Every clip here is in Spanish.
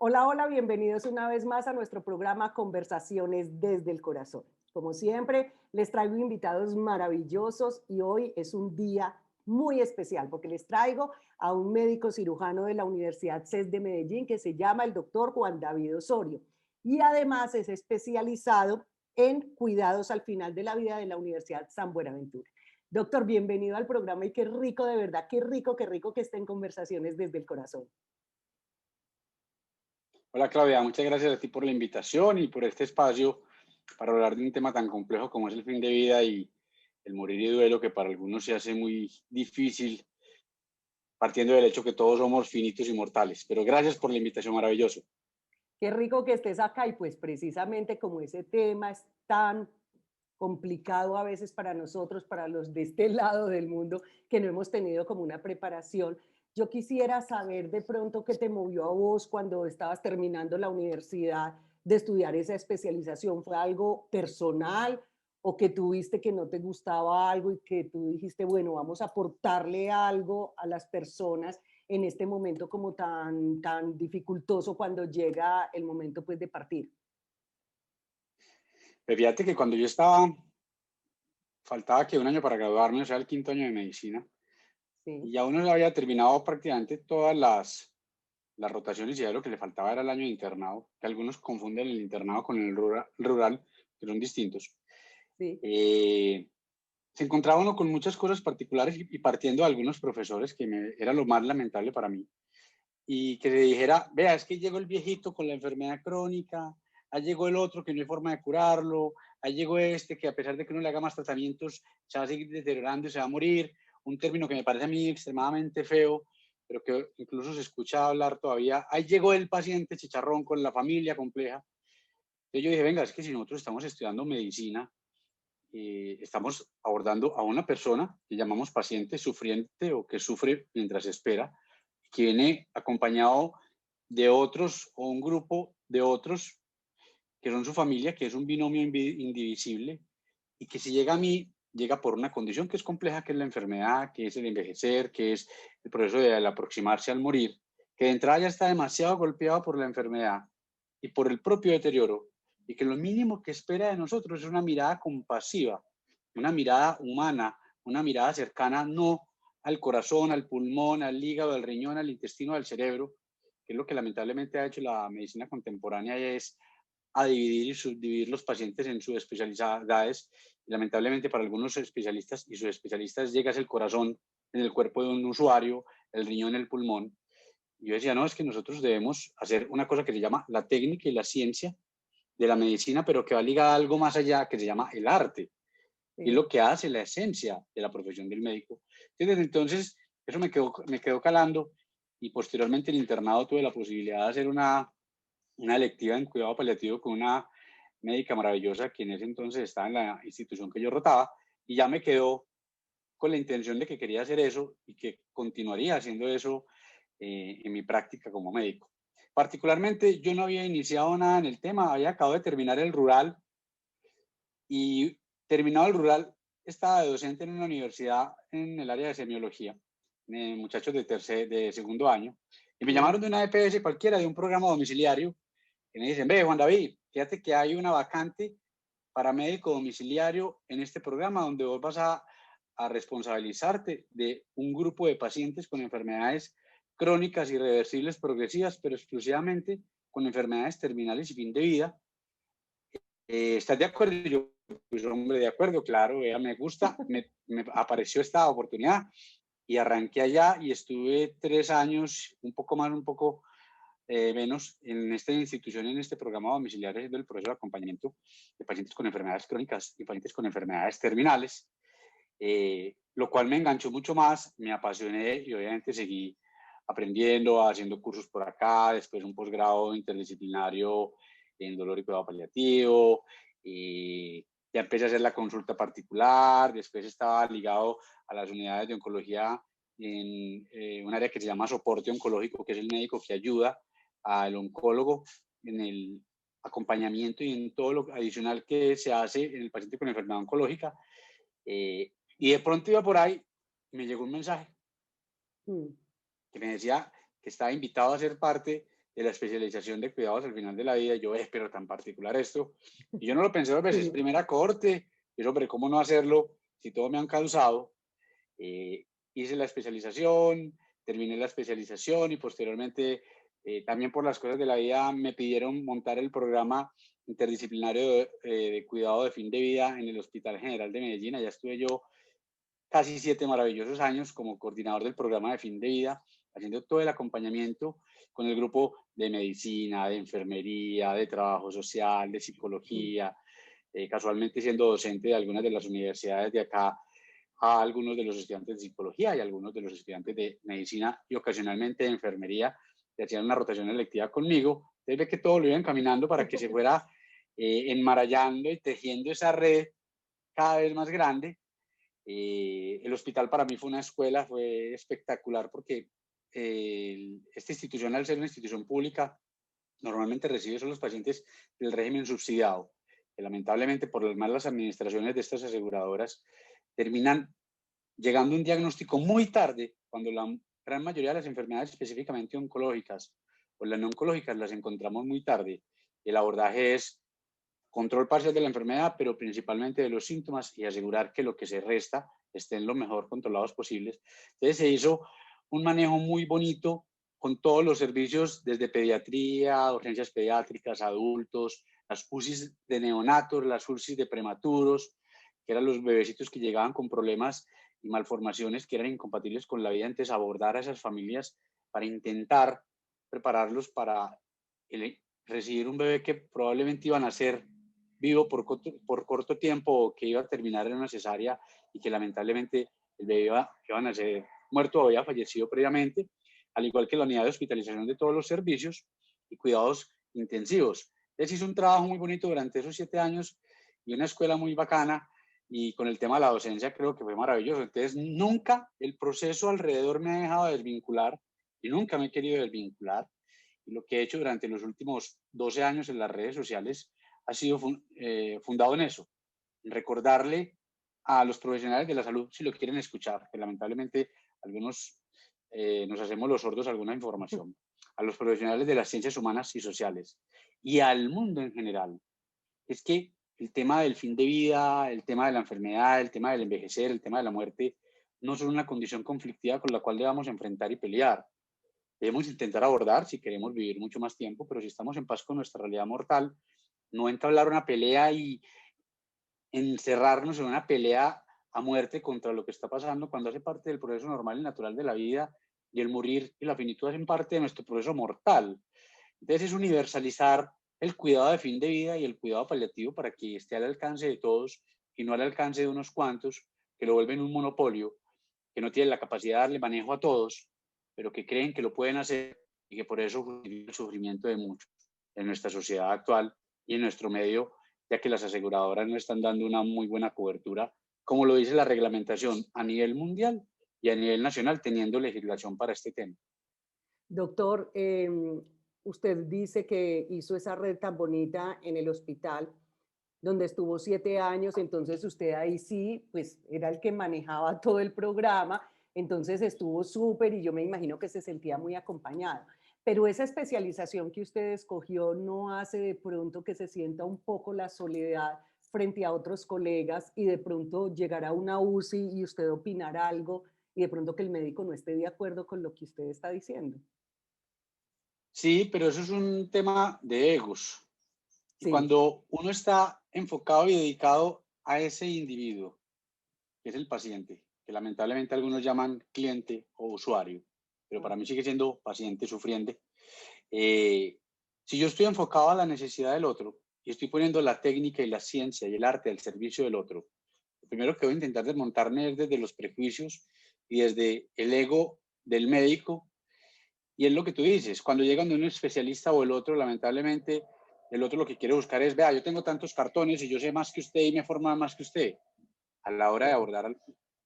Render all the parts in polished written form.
Hola, hola, bienvenidos una vez más a nuestro programa Conversaciones desde el Corazón. Como siempre, les traigo invitados maravillosos y hoy es un día muy especial porque les traigo a un médico cirujano de la Universidad CES de Medellín que se llama el doctor Juan David Osorio y además es especializado en cuidados al final de la vida de la Universidad San Buenaventura. Doctor, bienvenido al programa y qué rico, de verdad, qué rico que estén Conversaciones desde el Corazón. Hola Claudia, muchas gracias a ti por la invitación y por este espacio para hablar de un tema tan complejo como es el fin de vida y el morir y duelo que para algunos se hace muy difícil partiendo del hecho que todos somos finitos y mortales. Pero gracias por la invitación, maravilloso. Qué rico que estés acá y pues precisamente como ese tema es tan complicado a veces para nosotros, para los de este lado del mundo, que no hemos tenido como una preparación. Yo quisiera saber de pronto qué te movió a vos cuando estabas terminando la universidad de estudiar esa especialización. ¿Fue algo personal o que tuviste que no te gustaba algo y que tú dijiste, bueno, vamos a aportarle algo a las personas en este momento como tan dificultoso cuando llega el momento pues de partir? Pero fíjate que cuando yo estaba, faltaba que un año para graduarme, o sea, el quinto año de medicina, Sí, y ya uno había terminado prácticamente todas las rotaciones y ya lo que le faltaba era el año de internado, que algunos confunden el internado con el rural que son distintos. sí, Eh, Se encontraba uno con muchas cosas particulares y partiendo de algunos profesores era lo más lamentable para mí. Y que se dijera, vea, es que llegó el viejito con la enfermedad crónica, ahí llegó el otro que no hay forma de curarlo, ahí llegó este que a pesar de que uno le haga más tratamientos, se va a seguir deteriorando y se va a morir. Un término que me parece a mí extremadamente feo, pero que incluso se escucha hablar todavía. Ahí llegó el paciente chicharrón con la familia compleja. Entonces yo dije, venga, es que si nosotros estamos estudiando medicina, estamos abordando a una persona que llamamos paciente sufriente o que sufre mientras espera, que viene acompañado de otros o un grupo de otros que son su familia, que es un binomio indivisible y que si llega a mí, llega por una condición que es compleja, que es la enfermedad, que es el envejecer, que es el proceso de aproximarse al morir, que de entrada ya está demasiado golpeado por la enfermedad y por el propio deterioro, y que lo mínimo que espera de nosotros es una mirada compasiva, una mirada humana, una mirada cercana no al corazón, al pulmón, al hígado, al riñón, al intestino, al cerebro, que es lo que lamentablemente ha hecho la medicina contemporánea, y es a dividir y subdividir los pacientes en subespecialidades. Y lamentablemente para algunos especialistas y subespecialistas llega el corazón en el cuerpo de un usuario, el riñón en el pulmón. Y yo decía, no, es que nosotros debemos hacer una cosa que se llama la técnica y la ciencia de la medicina, pero que va ligada a algo más allá, que se llama el arte. Y es sí. lo que hace la esencia de la profesión del médico. Entonces, eso me quedó calando y posteriormente en internado tuve la posibilidad de hacer una electiva en cuidado paliativo con una médica maravillosa que en ese entonces estaba en la institución que yo rotaba y ya me quedó con la intención de que quería hacer eso y que continuaría haciendo eso en mi práctica como médico. Particularmente yo no había iniciado nada en el tema, había acabado de terminar el rural y terminado el rural estaba de docente en una universidad en el área de semiología, muchachos de segundo año, y me Sí. llamaron de una EPS cualquiera, de un programa domiciliario, y me dicen, ve, Juan David, fíjate que hay una vacante para médico domiciliario en este programa donde vos vas a responsabilizarte de un grupo de pacientes con enfermedades crónicas, irreversibles, progresivas, pero exclusivamente con enfermedades terminales y fin de vida. ¿Estás de acuerdo? Y yo, pues hombre, de acuerdo, claro, me gusta, me apareció esta oportunidad y arranqué allá y estuve 3 años, un poco más, un poco menos en esta institución, en este programa domiciliario, haciendo el proceso de acompañamiento de pacientes con enfermedades crónicas y pacientes con enfermedades terminales, lo cual me enganchó mucho más, me apasioné y obviamente seguí aprendiendo, haciendo cursos por acá, después un posgrado interdisciplinario en dolor y cuidado paliativo, ya empecé a hacer la consulta particular, después estaba ligado a las unidades de oncología en un área que se llama soporte oncológico, que es el médico que ayuda al oncólogo en el acompañamiento y en todo lo adicional que se hace en el paciente con enfermedad oncológica. Y de pronto iba por ahí y me llegó un mensaje Mm. que me decía que estaba invitado a ser parte de la especialización de cuidados al final de la vida. Y yo, pero tan particular esto. Y yo no lo pensé dos veces. Sí. Primera corte, y hombre, ¿cómo no hacerlo si todo me han causado? Hice la especialización, terminé la especialización y posteriormente también por las cosas de la vida me pidieron montar el programa interdisciplinario de cuidado de fin de vida en el Hospital General de Medellín. Allá estuve yo casi 7 maravillosos años como coordinador del programa de fin de vida, haciendo todo el acompañamiento con el grupo de medicina, de enfermería, de trabajo social, de psicología, casualmente siendo docente de algunas de las universidades de acá, a algunos de los estudiantes de psicología y algunos de los estudiantes de medicina y ocasionalmente de enfermería, que hacían una rotación electiva conmigo. Entonces ve que todo lo iba encaminando para que se fuera enmarallando y tejiendo esa red cada vez más grande. El hospital para mí fue una escuela, fue espectacular porque esta institución, al ser una institución pública, normalmente recibe solo los pacientes del régimen subsidiado, que lamentablemente por las malas administraciones de estas aseguradoras terminan llegando a un diagnóstico muy tarde, cuando la gran mayoría de las enfermedades específicamente oncológicas o las no oncológicas las encontramos muy tarde. El abordaje es control parcial de la enfermedad, pero principalmente de los síntomas y asegurar que lo que se resta estén lo mejor controlados posibles. Entonces se hizo un manejo muy bonito con todos los servicios desde pediatría, urgencias pediátricas, adultos, las UCIs de neonatos, las UCIs de prematuros, que eran los bebecitos que llegaban con problemas y malformaciones que eran incompatibles con la vida. Entonces abordar a esas familias para intentar prepararlos para recibir un bebé que probablemente iban a ser vivo por corto tiempo, que iba a terminar en una cesárea y que lamentablemente el bebé iba a nacer muerto o había fallecido previamente, al igual que la unidad de hospitalización de todos los servicios y cuidados intensivos. Entonces hizo un trabajo muy bonito durante esos 7 años y una escuela muy bacana, y con el tema de la docencia creo que fue maravilloso. Entonces nunca el proceso alrededor me ha dejado desvincular y nunca me he querido desvincular. Y lo que he hecho durante los últimos 12 años en las redes sociales ha sido fundado en eso, en recordarle a los profesionales de la salud, si lo quieren escuchar, que lamentablemente algunos nos hacemos los sordos a alguna información, a los profesionales de las ciencias humanas y sociales y al mundo en general, es que el tema del fin de vida, el tema de la enfermedad, el tema del envejecer, el tema de la muerte, no son una condición conflictiva con la cual debamos enfrentar y pelear. Debemos intentar abordar si queremos vivir mucho más tiempo, pero si estamos en paz con nuestra realidad mortal, no entablar una pelea y encerrarnos en una pelea a muerte contra lo que está pasando, cuando hace parte del proceso normal y natural de la vida, y el morir y la finitud hacen parte de nuestro proceso mortal. Entonces es universalizar el cuidado de fin de vida y el cuidado paliativo para que esté al alcance de todos y no al alcance de unos cuantos que lo vuelven un monopolio, que no tienen la capacidad de darle manejo a todos, pero que creen que lo pueden hacer y que por eso justifica el sufrimiento de muchos en nuestra sociedad actual y en nuestro medio, ya que las aseguradoras no están dando una muy buena cobertura, como lo dice la reglamentación a nivel mundial y a nivel nacional, teniendo legislación para este tema. Doctor, usted dice que hizo esa red tan bonita en el hospital, donde estuvo 7 años, entonces usted ahí sí, pues era el que manejaba todo el programa, entonces estuvo súper y yo me imagino que se sentía muy acompañado. Pero esa especialización que usted escogió no hace de pronto que se sienta un poco la soledad frente a otros colegas y de pronto llegar a una UCI y usted opinar algo y de pronto que el médico no esté de acuerdo con lo que usted está diciendo. Sí, pero eso es un tema de egos. Y Sí, cuando uno está enfocado y dedicado a ese individuo, que es el paciente, que lamentablemente algunos llaman cliente o usuario, pero para mí sigue siendo paciente sufriente, eh, si yo estoy enfocado a la necesidad del otro y estoy poniendo la técnica y la ciencia y el arte al servicio del otro, lo primero que voy a intentar desmontarme es desde los prejuicios y desde el ego del médico. Y es lo que tú dices, cuando llegan de un especialista o el otro, lamentablemente, el otro lo que quiere buscar es, vea, yo tengo tantos cartones y yo sé más que usted y me forma más que usted. A la hora de claro. abordar al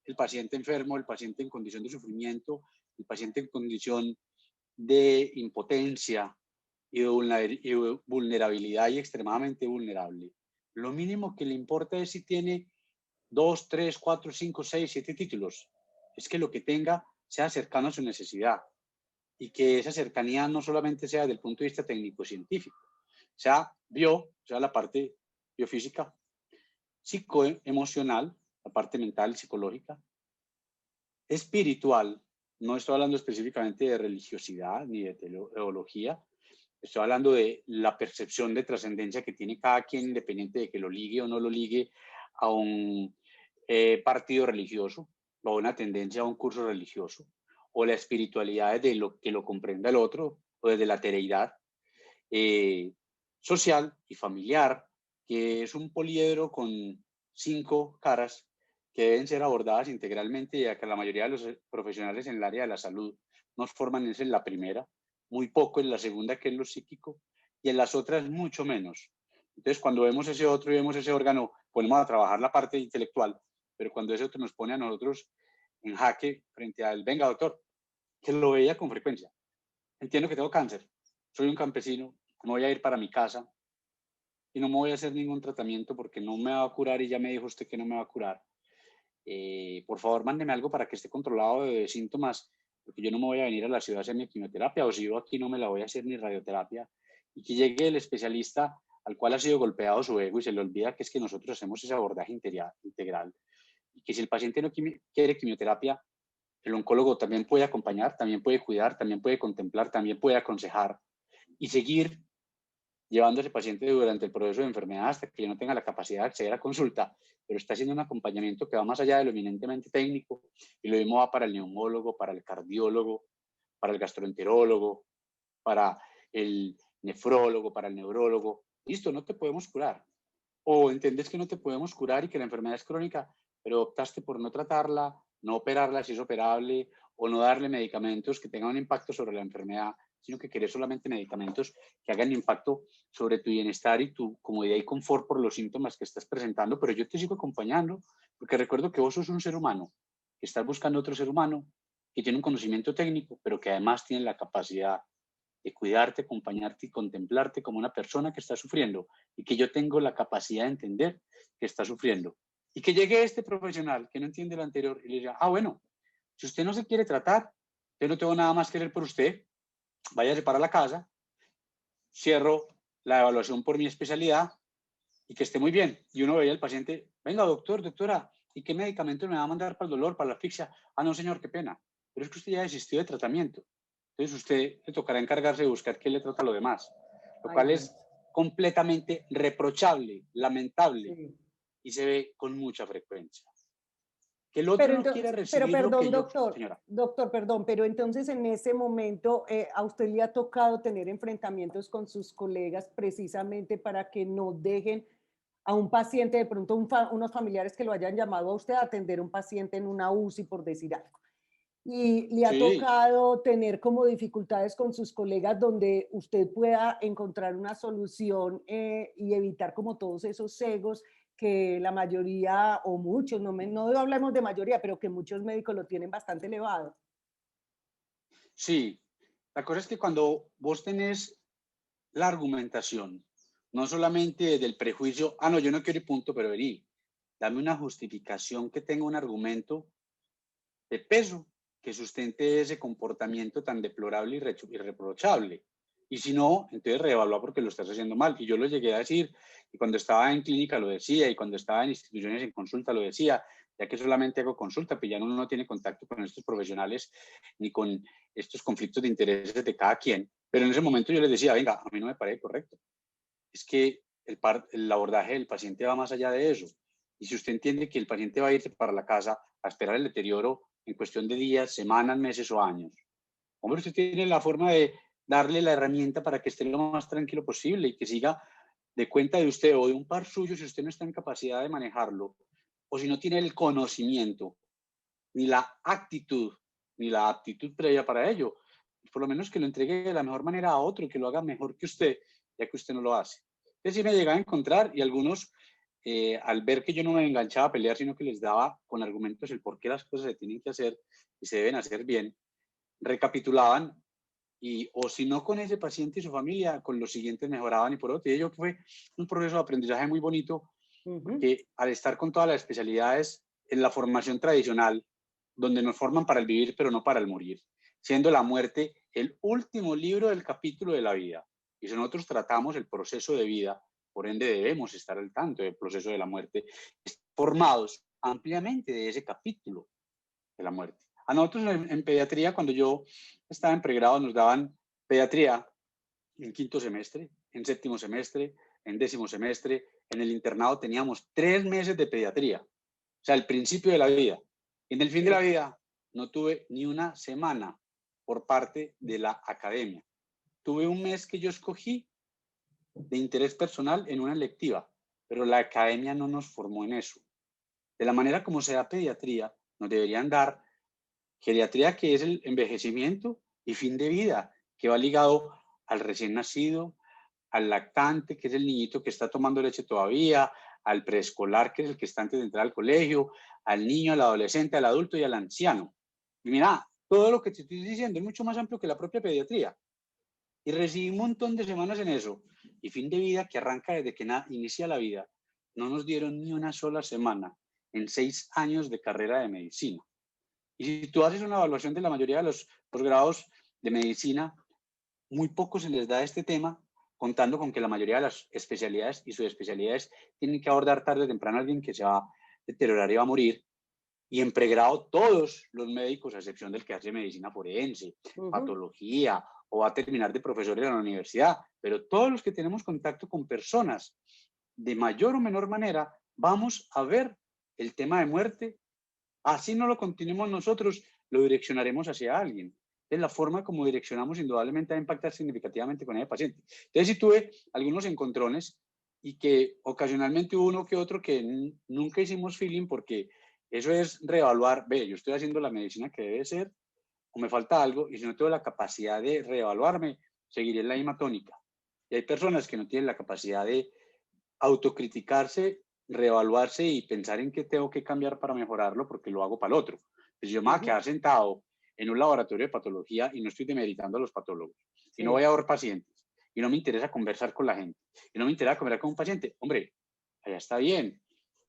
el paciente enfermo, el paciente en condición de sufrimiento, el paciente en condición de impotencia y de vulnerabilidad y extremadamente vulnerable. Lo mínimo que le importa es si tiene 2, 3, 4, 5, 6, 7 títulos. Es que lo que tenga sea cercano a su necesidad. y que esa cercanía no solamente sea desde el punto de vista técnico-científico, sea la parte biofísica, psicoemocional, la parte mental, psicológica, espiritual. No estoy hablando específicamente de religiosidad ni de teología, estoy hablando de la percepción de trascendencia que tiene cada quien, independiente de que lo ligue o no lo ligue a un partido religioso, o a una tendencia a un curso religioso, o la espiritualidad de lo que lo comprenda el otro, o desde la tereidad social y familiar, que es un poliedro con 5 caras que deben ser abordadas integralmente, ya que la mayoría de los profesionales en el área de la salud nos forman en la primera, muy poco en la segunda, que es lo psíquico, y en las otras mucho menos. Entonces, cuando vemos ese otro y vemos ese órgano, ponemos a trabajar la parte intelectual, pero cuando ese otro nos pone a nosotros en jaque frente al, venga doctor, que lo veía con frecuencia. Entiendo que tengo cáncer, soy un campesino, me voy a ir para mi casa y no me voy a hacer ningún tratamiento porque no me va a curar y ya me dijo usted que no me va a curar. Por favor, mándeme algo para que esté controlado de síntomas, porque yo no me voy a venir a la ciudad a hacer mi quimioterapia, o si yo aquí no me la voy a hacer ni radioterapia, y que llegue el especialista al cual ha sido golpeado su ego y se le olvida que es que nosotros hacemos ese abordaje integral, y que si el paciente no quiere quimioterapia, el oncólogo también puede acompañar, también puede cuidar, también puede contemplar, también puede aconsejar y seguir llevando a ese paciente durante el proceso de enfermedad hasta que no tenga la capacidad de acceder a consulta, pero está haciendo un acompañamiento que va más allá de lo eminentemente técnico, y lo mismo va para el neumólogo, para el cardiólogo, para el gastroenterólogo, para el nefrólogo, para el neurólogo. Listo, no te podemos curar. O entendés que no te podemos curar y que la enfermedad es crónica, pero optaste por no tratarla, no operarla si es operable, o no darle medicamentos que tengan un impacto sobre la enfermedad, sino que querés solamente medicamentos que hagan impacto sobre tu bienestar y tu comodidad y confort por los síntomas que estás presentando, pero yo te sigo acompañando, porque recuerdo que vos sos un ser humano, que estás buscando otro ser humano, que tiene un conocimiento técnico, pero que además tiene la capacidad de cuidarte, acompañarte y contemplarte como una persona que está sufriendo, y que yo tengo la capacidad de entender que está sufriendo. Y que llegue este profesional que no entiende lo anterior y le diga, bueno, si usted no se quiere tratar, yo no tengo nada más que hacer por usted, váyase para la casa, cierro la evaluación por mi especialidad y que esté muy bien. Y uno veía al paciente, venga doctor, doctora, ¿y qué medicamento me va a mandar para el dolor, para la asfixia? No señor, qué pena, pero es que usted ya desistió de tratamiento. Entonces usted le tocará encargarse de buscar quién le trata lo demás, lo Ay, cual Dios. es completamente reprochable, lamentable, Sí. y se ve con mucha frecuencia. Que el otro no quiera Pero recibir lo perdón, que yo, doctor, señora. doctor, perdón, pero entonces en ese momento a usted le ha tocado tener enfrentamientos con sus colegas precisamente para que no dejen a un paciente, de pronto unos familiares que lo hayan llamado a usted a atender a un paciente en una UCI, por decir algo. Y le ha Sí, tocado tener como dificultades con sus colegas donde usted pueda encontrar una solución y evitar como todos esos egos que la mayoría o muchos, no hablamos de mayoría, pero que muchos médicos lo tienen bastante elevado. sí. La cosa es que cuando vos tenés la argumentación, no solamente desde el prejuicio, no, yo no quiero y punto, pero vení, dame una justificación que tenga un argumento de peso que sustente ese comportamiento tan deplorable y irreprochable. Y si no, entonces reevalúa porque lo estás haciendo mal. Y yo lo llegué a decir, y cuando estaba en clínica lo decía, y cuando estaba en instituciones en consulta lo decía, ya que solamente hago consulta, pues ya uno no tiene contacto con estos profesionales ni con estos conflictos de intereses de cada quien. Pero en ese momento yo les decía, venga, a mí no me parece correcto. Es que el abordaje del paciente va más allá de eso. Y si usted entiende que el paciente va a irse para la casa a esperar el deterioro en cuestión de días, semanas, meses o años, hombre, usted tiene la forma de darle la herramienta para que esté lo más tranquilo posible y que siga de cuenta de usted o de un par suyo si usted no está en capacidad de manejarlo, o si no tiene el conocimiento, ni la actitud, ni la aptitud previa para ello. Por lo menos que lo entregue de la mejor manera a otro, que lo haga mejor que usted, ya que usted no lo hace. Entonces sí me llegaba a encontrar, y algunos, al ver que yo no me enganchaba a pelear, sino que les daba con argumentos el por qué las cosas se tienen que hacer y se deben hacer bien, recapitulaban y, o si no con ese paciente y su familia, con los siguientes mejoraban y por otro. Y ello fue un proceso de aprendizaje muy bonito, Ujú. porque al estar con todas las especialidades en la formación tradicional, donde nos forman para el vivir pero no para el morir, siendo la muerte el último libro del capítulo de la vida. Y si nosotros tratamos el proceso de vida, por ende debemos estar al tanto del proceso de la muerte, formados ampliamente de ese capítulo de la muerte. A nosotros en pediatría, cuando yo estaba en pregrado, nos daban pediatría en quinto semestre, en séptimo semestre, en décimo semestre. En el internado teníamos 3 meses de pediatría, o sea, el principio de la vida. Y en el fin de la vida no tuve ni una semana por parte de la academia. Tuve un mes que yo escogí de interés personal en una electiva, pero la academia no nos formó en eso. De la manera como se da pediatría, nos deberían dar geriatría, que es el envejecimiento, y fin de vida, que va ligado al recién nacido, al lactante, que es el niñito que está tomando leche todavía, al preescolar, que es el que está antes de entrar al colegio, al niño, al adolescente, al adulto y al anciano. Y mira, todo lo que te estoy diciendo es mucho más amplio que la propia pediatría. Y recibí un montón de semanas en eso. Y fin de vida, que arranca desde que inicia la vida, no nos dieron ni una sola semana en 6 años de carrera de medicina. Y si tú haces una evaluación de la mayoría de los posgrados de medicina, muy poco se les da este tema, contando con que la mayoría de las especialidades y subespecialidades tienen que abordar tarde o temprano a alguien que se va a deteriorar y va a morir. Y en pregrado todos los médicos, a excepción del que hace medicina forense, patología, o va a terminar de profesor en la universidad, pero todos los que tenemos contacto con personas de mayor o menor manera, vamos a ver el tema de muerte. Así no lo continuemos nosotros, lo direccionaremos hacia alguien. Entonces, la forma como direccionamos indudablemente va a impactar significativamente con el paciente. Entonces, sí tuve algunos encontrones y que ocasionalmente hubo uno que otro que nunca hicimos feeling, porque eso es reevaluar, ve, yo estoy haciendo la medicina que debe ser o me falta algo, y si no tengo la capacidad de reevaluarme, seguiré en la misma tónica. Y hay personas que no tienen la capacidad de autocriticarse, reevaluarse y pensar en qué tengo que cambiar para mejorarlo, porque lo hago para el otro. Pues yo me voy a quedar sentado en un laboratorio de patología y no estoy demeritando a los patólogos, y no voy a ver pacientes, y no me interesa conversar con la gente, y no me interesa conversar con un paciente. Hombre, allá está bien,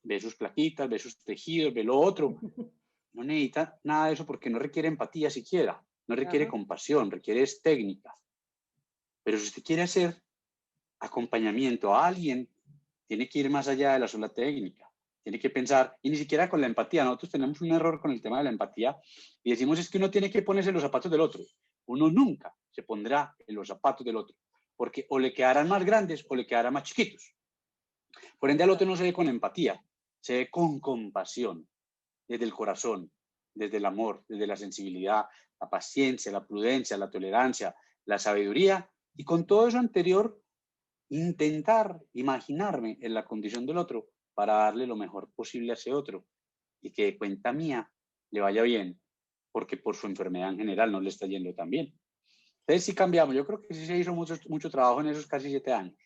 ve sus plaquitas, ve sus tejidos, ve lo otro. No necesita nada de eso porque no requiere empatía siquiera, no requiere compasión, requiere técnica. Pero si usted quiere hacer acompañamiento a alguien, tiene que ir más allá de la sola técnica. Tiene que pensar, y ni siquiera con la empatía. Nosotros tenemos un error con el tema de la empatía y decimos es que uno tiene que ponerse en los zapatos del otro. Uno nunca se pondrá en los zapatos del otro, porque o le quedarán más grandes o le quedarán más chiquitos. Por ende, al otro no se ve con empatía, se ve con compasión, desde el corazón, desde el amor, desde la sensibilidad, la paciencia, la prudencia, la tolerancia, la sabiduría, y con todo eso anterior, intentar imaginarme en la condición del otro para darle lo mejor posible a ese otro y que de cuenta mía le vaya bien, porque por su enfermedad en general no le está yendo tan bien. Entonces sí cambiamos. Yo creo que sí se hizo mucho trabajo en esos casi 7 años.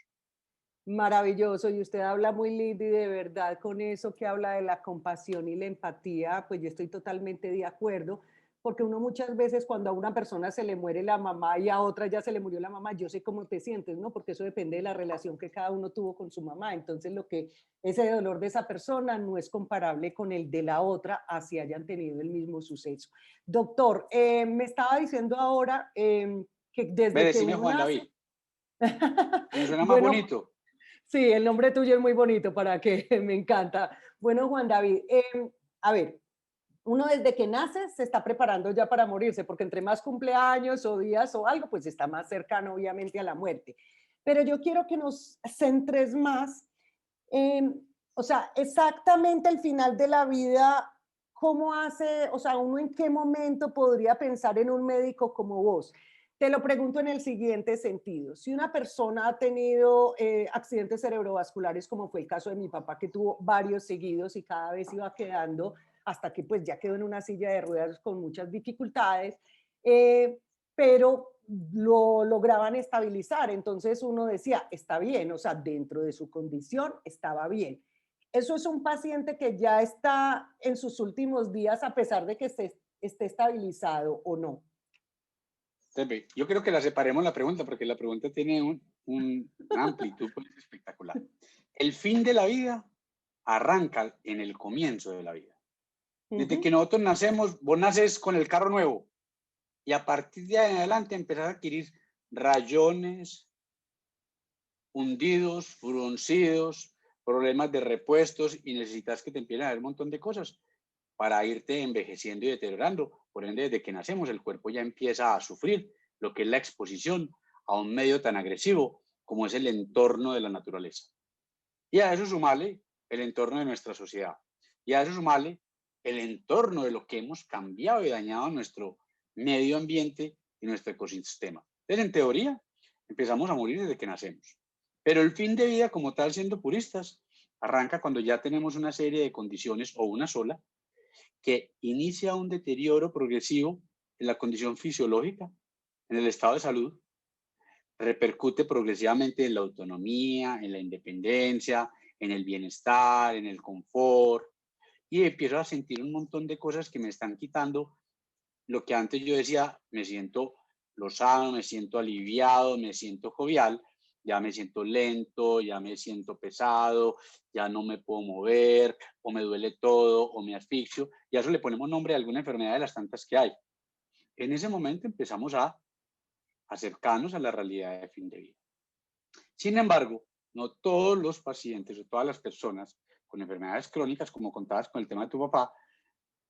Maravilloso, y usted habla muy lindo y de verdad con eso que habla de la compasión y la empatía, pues yo estoy totalmente de acuerdo, porque uno muchas veces cuando a una persona se le muere la mamá y a otra ya se le murió la mamá, yo sé cómo te sientes, ¿no? Porque eso depende de la relación que cada uno tuvo con su mamá, entonces lo que ese dolor de esa persona no es comparable con el de la otra, así hayan tenido el mismo suceso. Doctor, me estaba diciendo ahora que Ve, desde que decime uno Juan nace, David, me suena más bueno, bonito. sí, el nombre tuyo es muy bonito para que me encanta. Bueno, Juan David, a ver, uno desde que nace se está preparando ya para morirse, porque entre más cumpleaños o días o algo, pues está más cercano obviamente a la muerte. Pero yo quiero que nos centres más en, o sea, exactamente el final de la vida, ¿cómo hace, o sea, uno en qué momento podría pensar en un médico como vos? Te lo pregunto en el siguiente sentido. Si una persona ha tenido accidentes cerebrovasculares, como fue el caso de mi papá, que tuvo varios seguidos y cada vez iba quedando hasta que pues ya quedó en una silla de ruedas con muchas dificultades, pero lo lograban estabilizar. Entonces uno decía, está bien, o sea, dentro de su condición estaba bien. Eso es un paciente que ya está en sus últimos días a pesar de que esté estabilizado o no. Yo creo que la separemos la pregunta, porque la pregunta tiene una amplitud pues, espectacular. El fin de la vida arranca en el comienzo de la vida. Desde que nosotros nacemos, vos naces con el carro nuevo. y a partir de ahí en adelante empezás a adquirir rayones, hundidos, fruncidos, problemas de repuestos y necesitas que te empiecen a ver un montón de cosas para irte envejeciendo y deteriorando. Por ende, desde que nacemos el cuerpo ya empieza a sufrir lo que es la exposición a un medio tan agresivo como es el entorno de la naturaleza. Y a eso sumarle el entorno de nuestra sociedad. Y a eso sumarle el entorno de lo que hemos cambiado y dañado nuestro medio ambiente y nuestro ecosistema. Entonces, en teoría, empezamos a morir desde que nacemos. Pero el fin de vida, como tal, siendo puristas, arranca cuando ya tenemos una serie de condiciones, o una sola, que inicia un deterioro progresivo en la condición fisiológica, en el estado de salud, repercute progresivamente en la autonomía, en la independencia, en el bienestar, en el confort, y empiezo a sentir un montón de cosas que me están quitando lo que antes yo decía, me siento lozano, me siento aliviado, me siento jovial, ya me siento lento, ya me siento pesado, ya no me puedo mover, o me duele todo, o me asfixio, y a eso le ponemos nombre a alguna enfermedad de las tantas que hay. En ese momento empezamos a acercarnos a la realidad de fin de vida. Sin embargo, no todos los pacientes o todas las personas con enfermedades crónicas, como contabas con el tema de tu papá,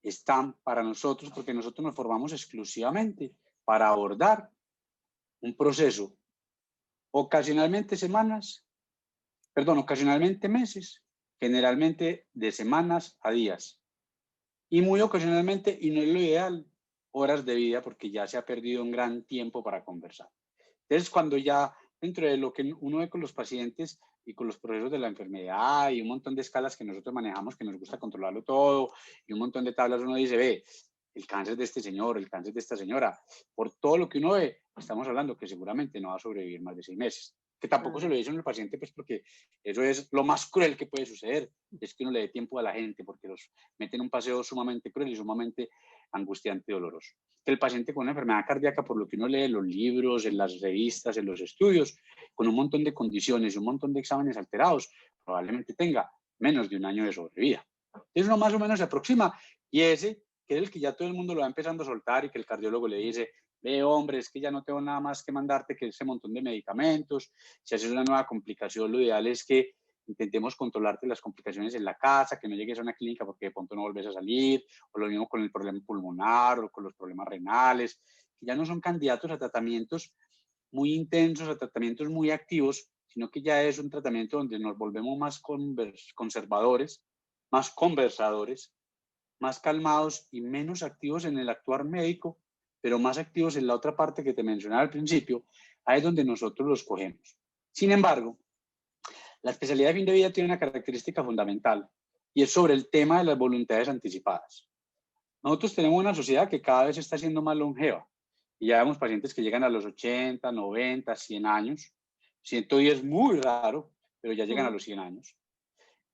están para nosotros porque nosotros nos formamos exclusivamente para abordar un proceso ocasionalmente ocasionalmente meses, generalmente de semanas a días y muy ocasionalmente, y no es lo ideal, horas de vida porque ya se ha perdido un gran tiempo para conversar. Entonces, cuando ya dentro de lo que uno ve con los pacientes y con los procesos de la enfermedad y un montón de escalas que nosotros manejamos, que nos gusta controlarlo todo, y un montón de tablas, uno dice, ve, el cáncer de este señor, el cáncer de esta señora, por todo lo que uno ve, estamos hablando que seguramente no va a sobrevivir más de 6 meses. Que tampoco se lo dicen al paciente, pues porque eso es lo más cruel que puede suceder, es que uno le dé tiempo a la gente, porque los meten en un paseo sumamente cruel y sumamente angustiante y doloroso. Que el paciente con una enfermedad cardíaca, por lo que uno lee en los libros, en las revistas, en los estudios, con un montón de condiciones y un montón de exámenes alterados, probablemente tenga menos de un año de sobrevida. Entonces uno más o menos se aproxima y ese, que es el que ya todo el mundo lo va empezando a soltar y que el cardiólogo le dice, ve hombre, es que ya no tengo nada más que mandarte que ese montón de medicamentos, si haces una nueva complicación, lo ideal es que intentemos controlarte las complicaciones en la casa, que no llegues a una clínica porque de pronto no volvés a salir, o lo mismo con el problema pulmonar o con los problemas renales, que ya no son candidatos a tratamientos muy intensos, a tratamientos muy activos, sino que ya es un tratamiento donde nos volvemos más conservadores, más conversadores, más calmados y menos activos en el actuar médico, pero más activos en la otra parte que te mencionaba al principio, ahí es donde nosotros los cogemos. Sin embargo, la especialidad de fin de vida tiene una característica fundamental y es sobre el tema de las voluntades anticipadas. Nosotros tenemos una sociedad que cada vez está siendo más longeva y ya vemos pacientes que llegan a los 80, 90, 100 años. 110 es muy raro, pero ya llegan a los 100 años.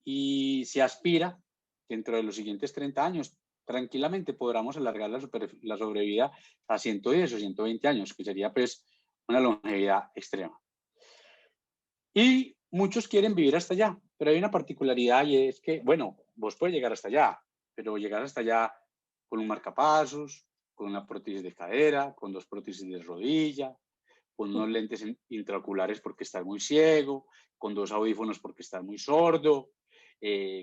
Y se aspira que dentro de los siguientes 30 años tranquilamente podamos alargar la sobrevida a 110 o 120 años, que sería pues una longevidad extrema. Y muchos quieren vivir hasta allá, pero hay una particularidad y es que, bueno, vos puedes llegar hasta allá, pero llegar hasta allá con un marcapasos, con una prótesis de cadera, con 2 prótesis de rodilla, con unos lentes intraoculares porque estás muy ciego, con 2 audífonos porque estás muy sordo,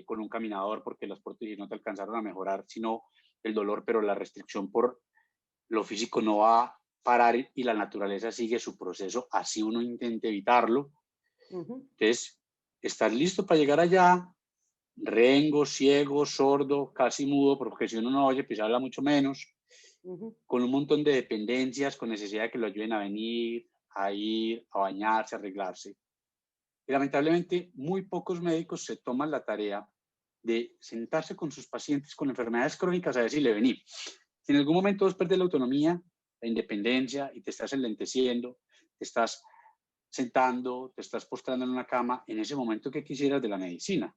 con un caminador porque las prótesis no te alcanzaron a mejorar, sino el dolor, pero la restricción por lo físico no va a parar y la naturaleza sigue su proceso, así uno intente evitarlo. Entonces, ¿estás listo para llegar allá? Rengo, ciego, sordo, casi mudo, porque si uno no oye, pues habla mucho menos, con un montón de dependencias, con necesidad de que lo ayuden a venir, a ir, a bañarse, a arreglarse. Y lamentablemente, muy pocos médicos se toman la tarea de sentarse con sus pacientes con enfermedades crónicas a decirle, vení, si en algún momento vos perdés la autonomía, la independencia y te estás enlenteciendo, te estás sentando, te estás postrando en una cama, en ese momento que quisieras de la medicina.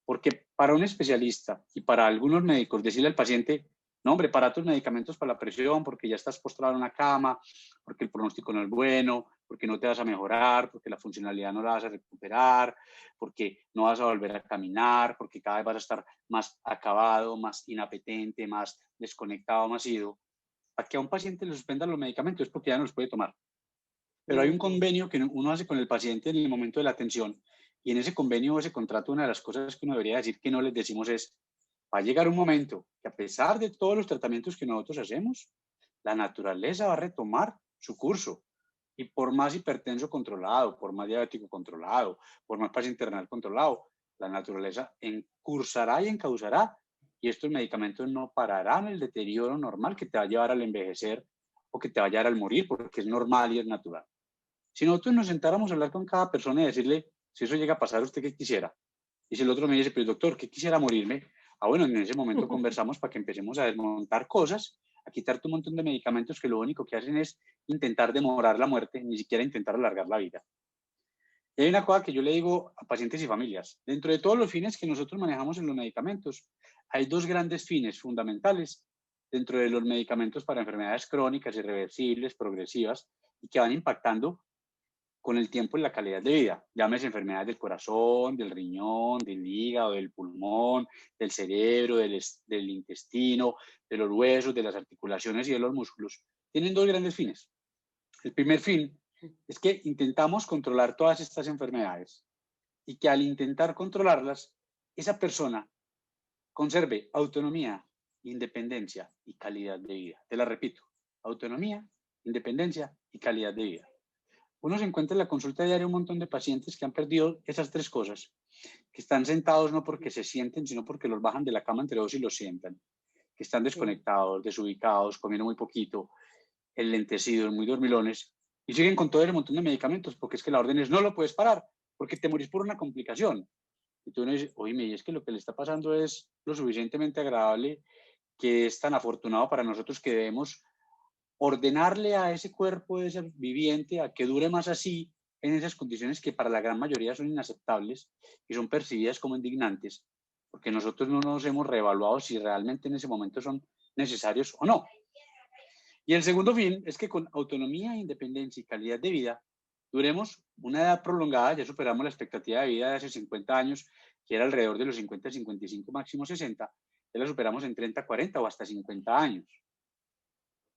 Porque para un especialista y para algunos médicos decirle al paciente, no hombre, para tus medicamentos para la presión, porque ya estás postrado en una cama, porque el pronóstico no es bueno, porque no te vas a mejorar, porque la funcionalidad no la vas a recuperar, porque no vas a volver a caminar, porque cada vez vas a estar más acabado, más inapetente, más desconectado, más ido. a que a un paciente le suspendan los medicamentos es porque ya no los puede tomar. Pero hay un convenio que uno hace con el paciente en el momento de la atención, y en ese convenio o ese contrato una de las cosas que uno debería decir que no les decimos es: va a llegar un momento que a pesar de todos los tratamientos que nosotros hacemos, la naturaleza va a retomar su curso. Y por más hipertenso controlado, por más diabético controlado, por más paciente renal controlado, la naturaleza encursará y encauzará, y estos medicamentos no pararán el deterioro normal que te va a llevar al envejecer o que te va a llevar al morir, porque es normal y es natural. Si nosotros nos sentáramos a hablar con cada persona y decirle: si eso llega a pasar, ¿usted qué quisiera? Y si el otro me dice: pero doctor, ¿qué quisiera morirme? Ah, bueno, en ese momento conversamos para que empecemos a desmontar cosas, a quitarte un montón de medicamentos que lo único que hacen es intentar demorar la muerte, ni siquiera intentar alargar la vida. Y hay una cosa que yo le digo a pacientes y familias: dentro de todos los fines que nosotros manejamos en los medicamentos, hay dos grandes fines fundamentales dentro de los medicamentos para enfermedades crónicas, irreversibles, progresivas, y que van impactando con el tiempo en la calidad de vida. Llámese enfermedades del corazón, del riñón, del hígado, del pulmón, del cerebro, del intestino, de los huesos, de las articulaciones y de los músculos. Tienen dos grandes fines. El primer fin es que intentamos controlar todas estas enfermedades, y que al intentar controlarlas, esa persona conserve autonomía, independencia y calidad de vida. Te la repito: autonomía, independencia y calidad de vida. Uno se encuentra en la consulta diaria un montón de pacientes que han perdido esas tres cosas, que están sentados no porque se sienten, sino porque los bajan de la cama entre dos y los sientan, que están desconectados, desubicados, comiendo muy poquito, enlentecidos, muy dormilones, y siguen con todo el montón de medicamentos, porque es que la orden es: no lo puedes parar, porque te morís por una complicación. Y tú uno dice: oye, es que lo que le está pasando es lo suficientemente agradable, que es tan afortunado para nosotros, que debemos ordenarle a ese cuerpo de ese viviente a que dure más así, en esas condiciones que para la gran mayoría son inaceptables y son percibidas como indignantes, porque nosotros no nos hemos reevaluado si realmente en ese momento son necesarios o no. Y el segundo fin es que con autonomía, independencia y calidad de vida duremos una edad prolongada. Ya superamos la expectativa de vida de hace 50 años, que era alrededor de los 50, 55, máximo 60. Ya la superamos en 30, 40 o hasta 50 años.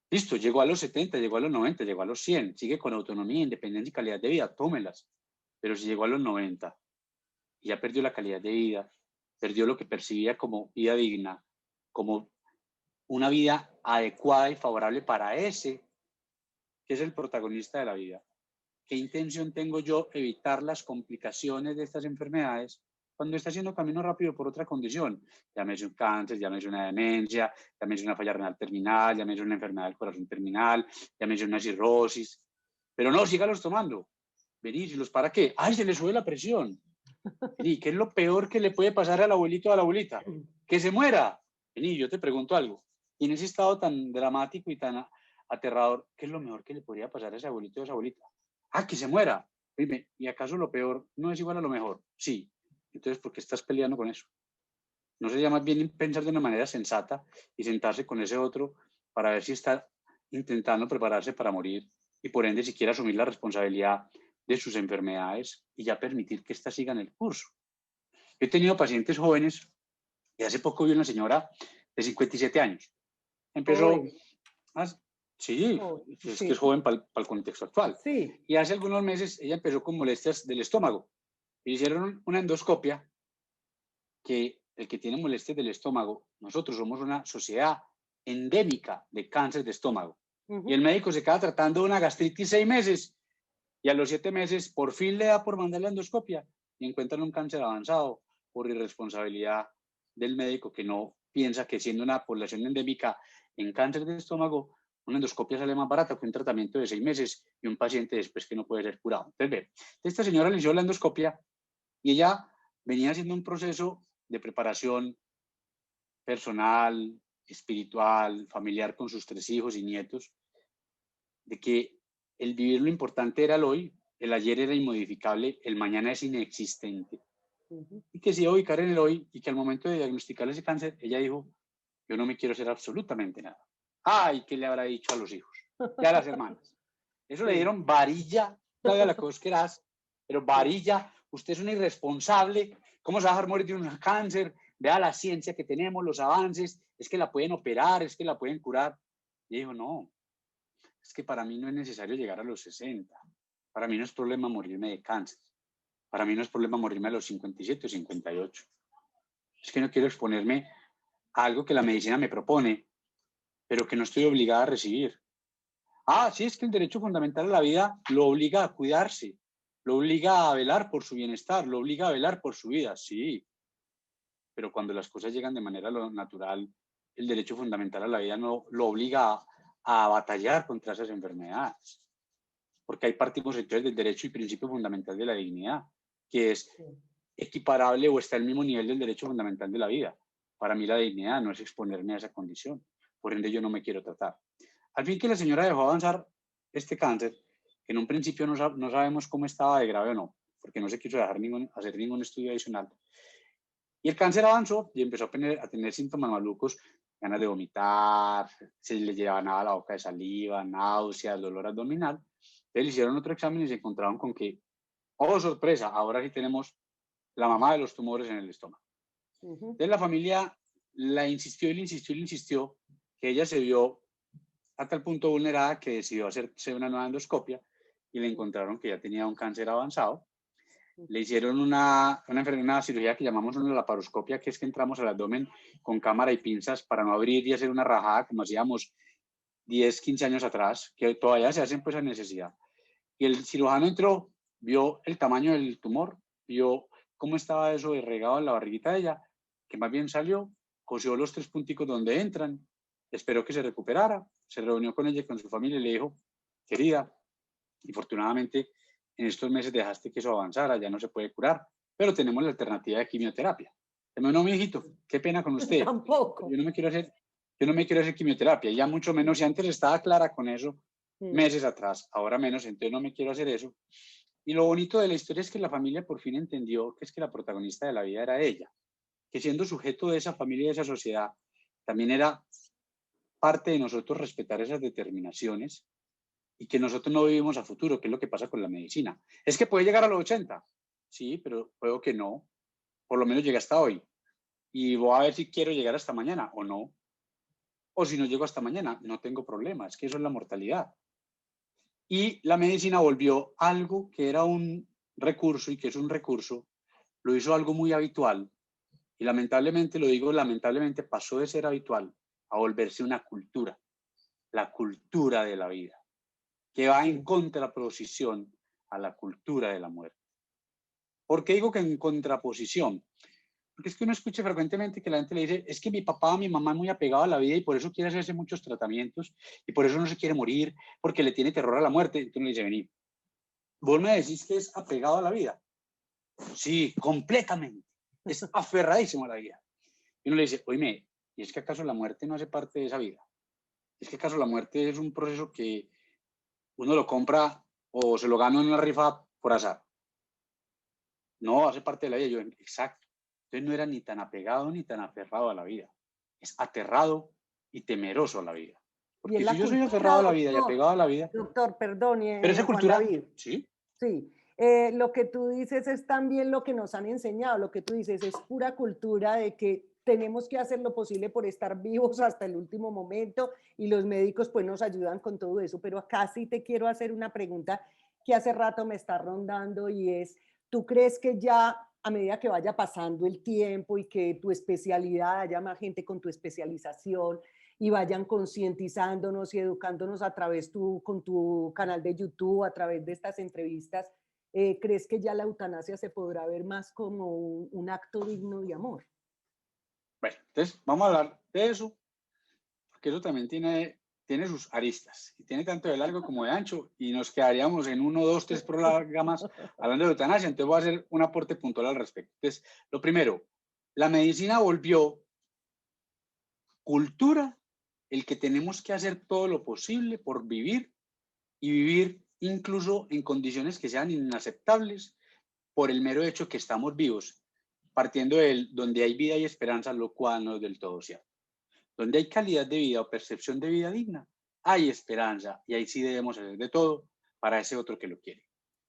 Listo, llegó a los 70, llegó a los 90, llegó a los 100, sigue con autonomía, independencia y calidad de vida, tómelas. Pero si llegó a los 90 y ya perdió la calidad de vida, perdió lo que percibía como vida digna, como una vida adecuada y favorable para ese que es el protagonista de la vida. ¿Qué intención tengo yo evitar las complicaciones de estas enfermedades cuando está haciendo camino rápido por otra condición? Llámese un cáncer, llámese una demencia, llámese una falla renal terminal, llámese una enfermedad del corazón terminal, llámese una cirrosis. Pero no, sígalos tomando. Vení, ¿los para qué? ¡Ay, se le sube la presión! Vení, ¿qué es lo peor que le puede pasar al abuelito o a la abuelita? ¡Que se muera! Vení, yo te pregunto algo. Y en ese estado tan dramático y tan aterrador, ¿qué es lo mejor que le podría pasar a ese abuelito o a esa abuelita? ¡Ah, que se muera! Dime, ¿y acaso lo peor no es igual a lo mejor? Sí. Entonces, ¿por qué estás peleando con eso? ¿No sería más bien pensar de una manera sensata y sentarse con ese otro para ver si está intentando prepararse para morir, y por ende siquiera asumir la responsabilidad de sus enfermedades y ya permitir que éstas sigan el curso? Yo he tenido pacientes jóvenes, y hace poco vi una señora de 57 años. Empezó Joven, a... Sí, joven, es que es sí, joven para el contexto actual. sí. Y hace algunos meses ella empezó con molestias del estómago. Le hicieron una endoscopia, que el que tiene molestias del estómago, nosotros somos una sociedad endémica de cáncer de estómago. Y el médico se queda tratando una gastritis 6 meses, y a los 7 meses por fin le da por mandar la endoscopia y encuentran un cáncer avanzado por irresponsabilidad del médico, que no piensa que siendo una población endémica en cáncer de estómago, una endoscopia sale más barata que un tratamiento de 6 meses y un paciente después que no puede ser curado. Entonces, ve, esta señora le hizo la endoscopia y ella venía haciendo un proceso de preparación personal, espiritual, familiar con sus 3 hijos y nietos, de que el vivir lo importante era el hoy, el ayer era inmodificable, el mañana es inexistente, y que se iba a ubicar en el hoy, y que al momento de diagnosticar ese cáncer, ella dijo: yo no me quiero hacer absolutamente nada. Ay, ¿qué le habrá dicho a los hijos y a las hermanas? Eso le Sí. dieron varilla, no haga la cosa que eras, pero varilla. Usted es un irresponsable. ¿Cómo se va a dejar morir de un cáncer? Vea la ciencia que tenemos, los avances, es que la pueden operar, es que la pueden curar. Y dijo, no, es que para mí no es necesario llegar a los 60. Para mí no es problema morirme de cáncer. Para mí no es problema morirme a los 57 o 58. Es que no quiero exponerme a algo que la medicina me propone, pero que no estoy obligada a recibir. Ah, sí, es que el derecho fundamental a la vida lo obliga a cuidarse, lo obliga a velar por su bienestar, lo obliga a velar por su vida, sí. Pero cuando las cosas llegan de manera natural, el derecho fundamental a la vida no lo obliga a batallar contra esas enfermedades. Porque ahí partimos entonces del derecho y principio fundamental de la dignidad, que es equiparable o está al mismo nivel del derecho fundamental de la vida. Para mí la dignidad no es exponerme a esa condición. Por ende, yo no me quiero tratar. Al fin que la señora dejó avanzar este cáncer, que en un principio no sabemos cómo estaba de grave o no, porque no se quiso dejar hacer ningún estudio adicional. Y el cáncer avanzó y empezó a tener síntomas malucos, ganas de vomitar, se le llenaba la boca de saliva, náuseas, dolor abdominal. Entonces le hicieron otro examen y se encontraron con que, oh sorpresa, ahora sí tenemos la mamá de los tumores en el estómago. Entonces la familia la insistió y le insistió y le insistió, que ella se vio a tal punto vulnerada que decidió hacerse una nueva endoscopia y le encontraron que ya tenía un cáncer avanzado. Le hicieron una cirugía que llamamos una laparoscopia, que es que entramos al abdomen con cámara y pinzas para no abrir y hacer una rajada como hacíamos 10, 15 años atrás, que todavía se hacen pues a necesidad. Y el cirujano entró, vio el tamaño del tumor, vio cómo estaba eso regado en la barriguita de ella, que más bien salió, cosió los 3 punticos donde entran, esperó que se recuperara, se reunió con ella y con su familia y le dijo, querida, infortunadamente en estos meses dejaste que eso avanzara, ya no se puede curar, pero tenemos la alternativa de quimioterapia. No, mi hijito, qué pena con usted. Tampoco. Yo no me quiero hacer quimioterapia, ya mucho menos, si antes estaba clara con eso, meses atrás, ahora menos, entonces no me quiero hacer eso. Y lo bonito de la historia es que la familia por fin entendió que es que la protagonista de la vida era ella, que siendo sujeto de esa familia y de esa sociedad, también era parte de nosotros respetar esas determinaciones y que nosotros no vivimos a futuro, que es lo que pasa con la medicina. Es que puede llegar a los 80, sí, pero puedo que no, por lo menos llegue hasta hoy. Y voy a ver si quiero llegar hasta mañana o no. O si no llego hasta mañana, no tengo problema, es que eso es la mortalidad. Y la medicina volvió algo que era un recurso y que es un recurso, lo hizo algo muy habitual. Y lamentablemente, lo digo lamentablemente, pasó de ser habitual a volverse una cultura, la cultura de la vida, que va en contraposición a la cultura de la muerte. ¿Por qué digo que en contraposición? Porque es que uno escucha frecuentemente que la gente le dice, es que mi papá o mi mamá es muy apegado a la vida y por eso quiere hacerse muchos tratamientos y por eso no se quiere morir, porque le tiene terror a la muerte. Entonces le dice, vení, vos me decís que es apegado a la vida. Sí, completamente. Es aferradísimo a la vida. Y uno le dice, oíme, ¿y es que acaso la muerte no hace parte de esa vida? ¿Es que acaso la muerte es un proceso que uno lo compra o se lo gana en una rifa por azar? No, hace parte de la vida. Yo, exacto. Entonces no era ni tan apegado ni tan aferrado a la vida. Es aterrado y temeroso a la vida. Y es Porque si la yo soy cultura, aferrado a la vida y doctor. apegado a la vida, Doctor, perdón, pero esa Juan cultura, David. sí, Sí, lo que tú dices es también lo que nos han enseñado, lo que tú dices es pura cultura de que tenemos que hacer lo posible por estar vivos hasta el último momento y los médicos pues nos ayudan con todo eso, pero acá sí te quiero hacer una pregunta que hace rato me está rondando y es, ¿tú crees que ya a medida que vaya pasando el tiempo y que tu especialidad, haya más gente con tu especialización y vayan concientizándonos y educándonos a través con tu canal de YouTube, a través de estas entrevistas, ¿crees que ya la eutanasia se podrá ver más como un acto digno de amor? bueno, entonces vamos a hablar de eso, porque eso también tiene sus aristas, y tiene tanto de largo como de ancho, y nos quedaríamos en 1, 2, 3 programas hablando de eutanasia, entonces voy a hacer un aporte puntual al respecto. Entonces, lo primero, la medicina volvió cultura el que tenemos que hacer todo lo posible por vivir y vivir incluso en condiciones que sean inaceptables por el mero hecho que estamos vivos, partiendo de donde hay vida y esperanza, lo cual no es del todo cierto. Donde hay calidad de vida o percepción de vida digna, hay esperanza y ahí sí debemos hacer de todo para ese otro que lo quiere.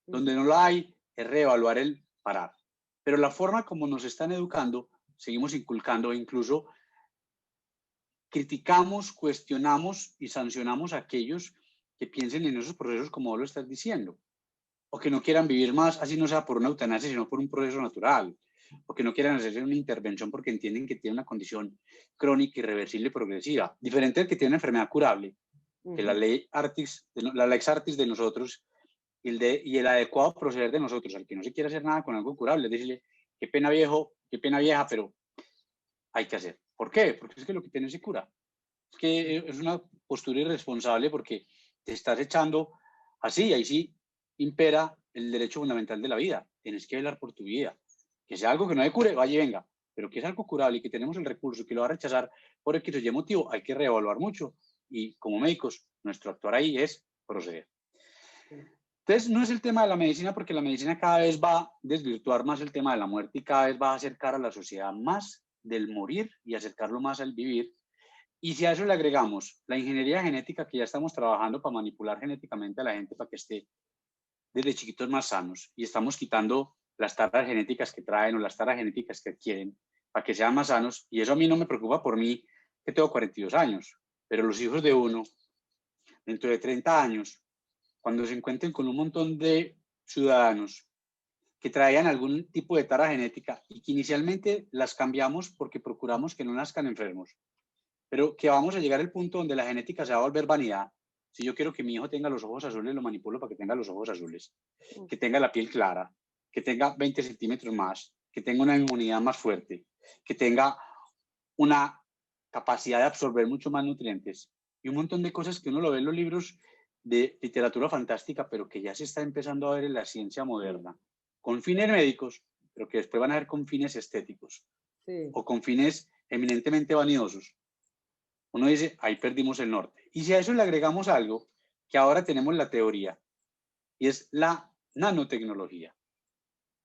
Donde no lo hay, es reevaluar el parar. Pero la forma como nos están educando, seguimos inculcando incluso criticamos, cuestionamos y sancionamos a aquellos que piensen en esos procesos como vos lo estás diciendo, o que no quieran vivir más, así no sea por una eutanasia, sino por un proceso natural, o que no quieran hacerse una intervención porque entienden que tiene una condición crónica, irreversible, progresiva, diferente al que tiene una enfermedad curable, que la ley artis, la lex artis de nosotros y el adecuado proceder de nosotros, al que no se quiere hacer nada con algo curable, es decirle, qué pena viejo, qué pena vieja, pero hay que hacer. ¿Por qué? Porque es que lo que tiene se cura. Es que es una postura irresponsable porque te estás echando así, ahí sí impera el derecho fundamental de la vida. Tienes que velar por tu vida. Que sea algo que no te cure, vaya y venga, pero que es algo curable y que tenemos el recurso que lo va a rechazar por el que se motivo, hay que reevaluar mucho. Y como médicos, nuestro actuar ahí es proceder. Entonces, no es el tema de la medicina, porque la medicina cada vez va a desvirtuar más el tema de la muerte y cada vez va a acercar a la sociedad más del morir y acercarlo más al vivir. Y si a eso le agregamos la ingeniería genética, que ya estamos trabajando para manipular genéticamente a la gente para que esté desde chiquitos más sanos, y estamos quitando las taras genéticas que traen o las taras genéticas que adquieren para que sean más sanos, y eso a mí no me preocupa por mí, que tengo 42 años, pero los hijos de uno, dentro de 30 años, cuando se encuentren con un montón de ciudadanos que traían algún tipo de tara genética y que inicialmente las cambiamos porque procuramos que no nazcan enfermos, pero que vamos a llegar al punto donde la genética se va a volver vanidad. Si yo quiero que mi hijo tenga los ojos azules, lo manipulo para que tenga los ojos azules, que tenga la piel clara, que tenga 20 centímetros más, que tenga una inmunidad más fuerte, que tenga una capacidad de absorber mucho más nutrientes y un montón de cosas que uno lo ve en los libros de literatura fantástica, pero que ya se está empezando a ver en la ciencia moderna, con fines médicos, pero que después van a ver con fines estéticos o con fines eminentemente vanidosos. Uno dice, ahí perdimos el norte. Y si a eso le agregamos algo, que ahora tenemos la teoría, y es la nanotecnología.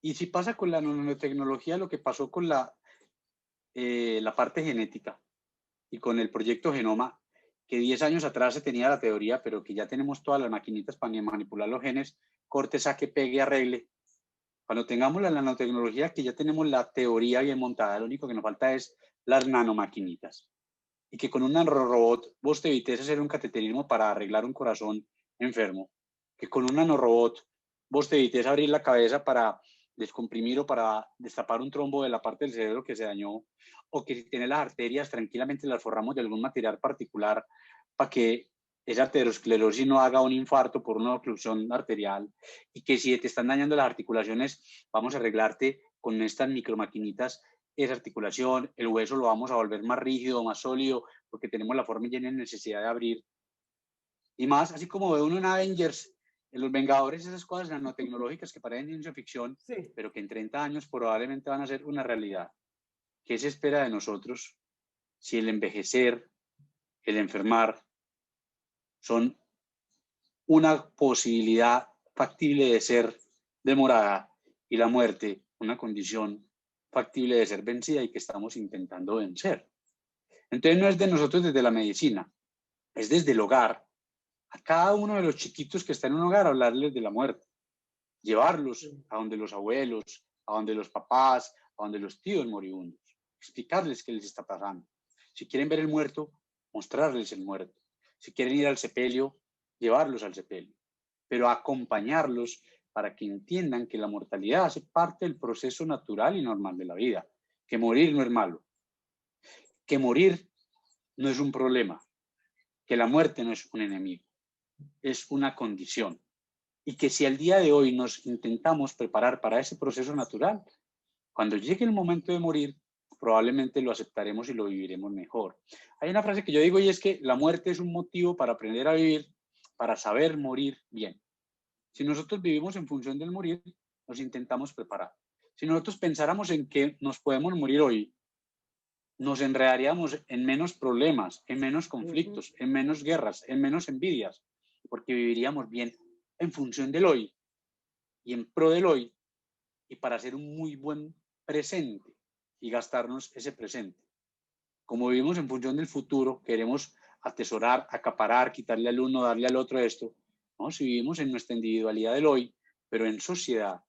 Y si pasa con la nanotecnología lo que pasó con la parte genética y con el proyecto Genoma, que 10 años atrás se tenía la teoría, pero que ya tenemos todas las maquinitas para manipular los genes, corte, saque, pegue, arregle. Cuando tengamos la nanotecnología, que ya tenemos la teoría bien montada, lo único que nos falta es las nanomaquinitas. Y que con un nanorobot vos te evites hacer un cateterismo para arreglar un corazón enfermo. Que con un nanorobot vos te evites abrir la cabeza para descomprimir o para destapar un trombo de la parte del cerebro que se dañó. O que si tienes las arterias, tranquilamente las forramos de algún material particular para que esa aterosclerosis no haga un infarto por una oclusión arterial. Y que si te están dañando las articulaciones, vamos a arreglarte con estas micromaquinitas esa articulación, el hueso lo vamos a volver más rígido, más sólido, porque tenemos la forma y tiene necesidad de abrir. Y más, así como ve uno en Avengers, en Los Vengadores, esas cosas nanotecnológicas que parecen ciencia ficción, pero que en 30 años probablemente van a ser una realidad. ¿Qué se espera de nosotros si el envejecer, el enfermar, son una posibilidad factible de ser demorada y la muerte una condición factible de ser vencida y que estamos intentando vencer? Entonces no es de nosotros desde la medicina, es desde el hogar, a cada uno de los chiquitos que está en un hogar, hablarles de la muerte, llevarlos a donde los abuelos, a donde los papás, a donde los tíos moribundos, explicarles qué les está pasando. Si quieren ver el muerto, mostrarles el muerto. Si quieren ir al sepelio, llevarlos al sepelio, pero acompañarlos para que entiendan que la mortalidad hace parte del proceso natural y normal de la vida, que morir no es malo, que morir no es un problema, que la muerte no es un enemigo, es una condición. Y que si al día de hoy nos intentamos preparar para ese proceso natural, cuando llegue el momento de morir, probablemente lo aceptaremos y lo viviremos mejor. Hay una frase que yo digo y es que la muerte es un motivo para aprender a vivir, para saber morir bien. Si nosotros vivimos en función del morir, nos intentamos preparar. Si nosotros pensáramos en que nos podemos morir hoy, nos enredaríamos en menos problemas, en menos conflictos, en menos guerras, en menos envidias, porque viviríamos bien en función del hoy y en pro del hoy y para hacer un muy buen presente y gastarnos ese presente. Como vivimos en función del futuro, queremos atesorar, acaparar, quitarle al uno, darle al otro esto, ¿no? Si vivimos en nuestra individualidad del hoy, pero en sociedad,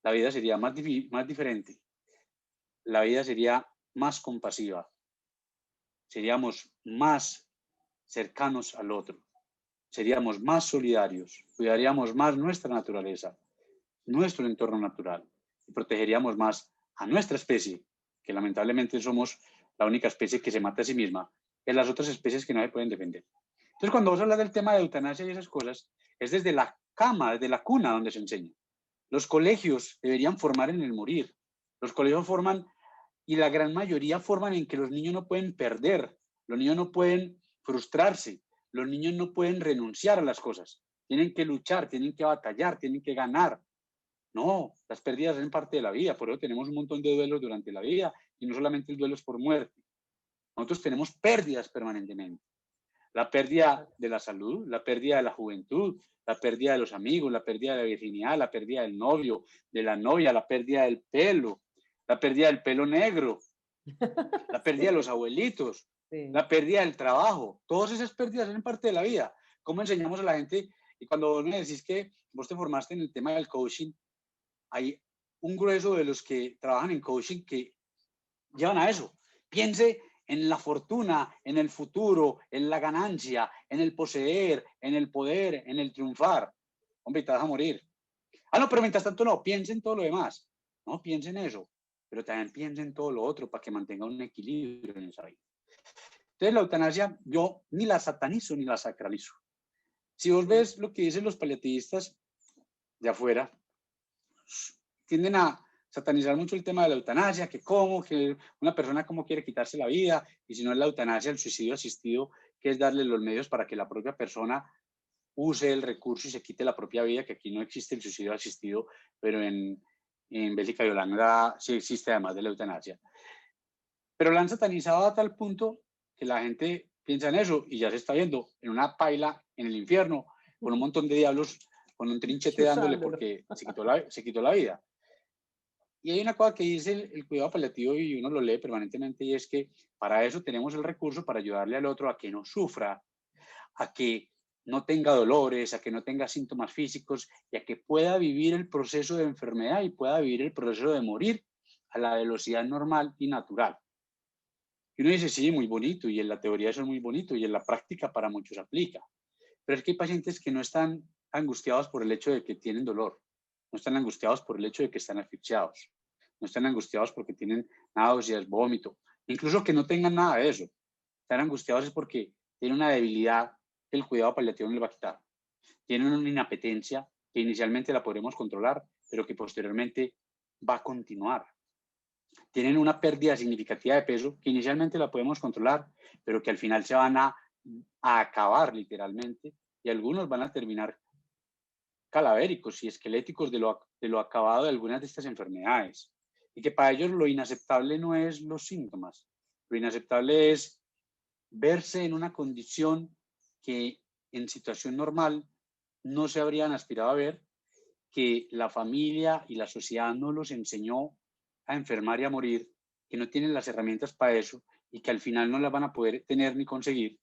la vida sería más diferente. La vida sería más compasiva. seríamos más cercanos al otro, seríamos más solidarios, cuidaríamos más nuestra naturaleza, nuestro entorno natural y protegeríamos más a nuestra especie, que lamentablemente somos la única especie que se mata a sí misma, y las otras especies que no se pueden defender. Entonces, cuando vos hablas del tema de eutanasia y esas cosas, es desde la cama, desde la cuna donde se enseña. Los colegios deberían formar en el morir. Los colegios forman, y la gran mayoría forman en que los niños no pueden perder, los niños no pueden frustrarse, los niños no pueden renunciar a las cosas. Tienen que luchar, tienen que batallar, tienen que ganar. No, las pérdidas son parte de la vida, por eso tenemos un montón de duelos durante la vida, y no solamente el duelo es por muerte. Nosotros tenemos pérdidas permanentemente. La pérdida de la salud, la pérdida de la juventud, la pérdida de los amigos, la pérdida de la virginidad, la pérdida del novio, de la novia, la pérdida del pelo, la pérdida del pelo negro, la pérdida de Sí, los abuelitos, sí. la pérdida del trabajo. Todas esas pérdidas son parte de la vida. ¿Cómo enseñamos a la gente? Y cuando vos me decís que vos te formaste en el tema del coaching, hay un grueso de los que trabajan en coaching que llevan a eso. Piense en la fortuna, en el futuro, en la ganancia, en el poseer, en el poder, en el triunfar. Hombre, te vas a morir. Ah, no, pero mientras tanto no, piense en todo lo demás. No, piense en eso, pero también piense en todo lo otro para que mantenga un equilibrio en esa vida. Entonces, la eutanasia, yo ni la satanizo ni la sacralizo. Si vos Sí. ves lo que dicen los paliativistas de afuera, tienden a satanizar mucho el tema de la eutanasia, que cómo, que una persona cómo quiere quitarse la vida, y si no es la eutanasia, el suicidio asistido, que es darle los medios para que la propia persona use el recurso y se quite la propia vida, que aquí no existe el suicidio asistido, pero en Bélgica y Holanda sí existe además de la eutanasia. Pero la han satanizado a tal punto que la gente piensa en eso y ya se está viendo en una paila en el infierno, con un montón de diablos, con un trinchete dándole Usándolo. porque se quitó la vida. Y hay una cosa que dice el cuidado paliativo y uno lo lee permanentemente y es que para eso tenemos el recurso para ayudarle al otro a que no sufra, a que no tenga dolores, a que no tenga síntomas físicos y a que pueda vivir el proceso de enfermedad y pueda vivir el proceso de morir a la velocidad normal y natural. Y uno dice, sí, muy bonito, y en la teoría eso es muy bonito, y en la práctica para muchos aplica. Pero es que hay pacientes que no están angustiados por el hecho de que tienen dolor, no están angustiados por el hecho de que están asfixiados, no están angustiados porque tienen náuseas, vómito, incluso que no tengan nada de eso. Están angustiados es porque tienen una debilidad que el cuidado paliativo no les va a quitar. Tienen una inapetencia que inicialmente la podremos controlar, pero que posteriormente va a continuar. Tienen una pérdida significativa de peso que inicialmente la podemos controlar, pero que al final se van a acabar literalmente, y algunos van a terminar cadavéricos y esqueléticos de lo acabado de algunas de estas enfermedades. Y que para ellos lo inaceptable no es los síntomas, lo inaceptable es verse en una condición que en situación normal no se habrían aspirado a ver, que la familia y la sociedad no los enseñó a enfermar y a morir, que no tienen las herramientas para eso y que al final no las van a poder tener ni conseguir,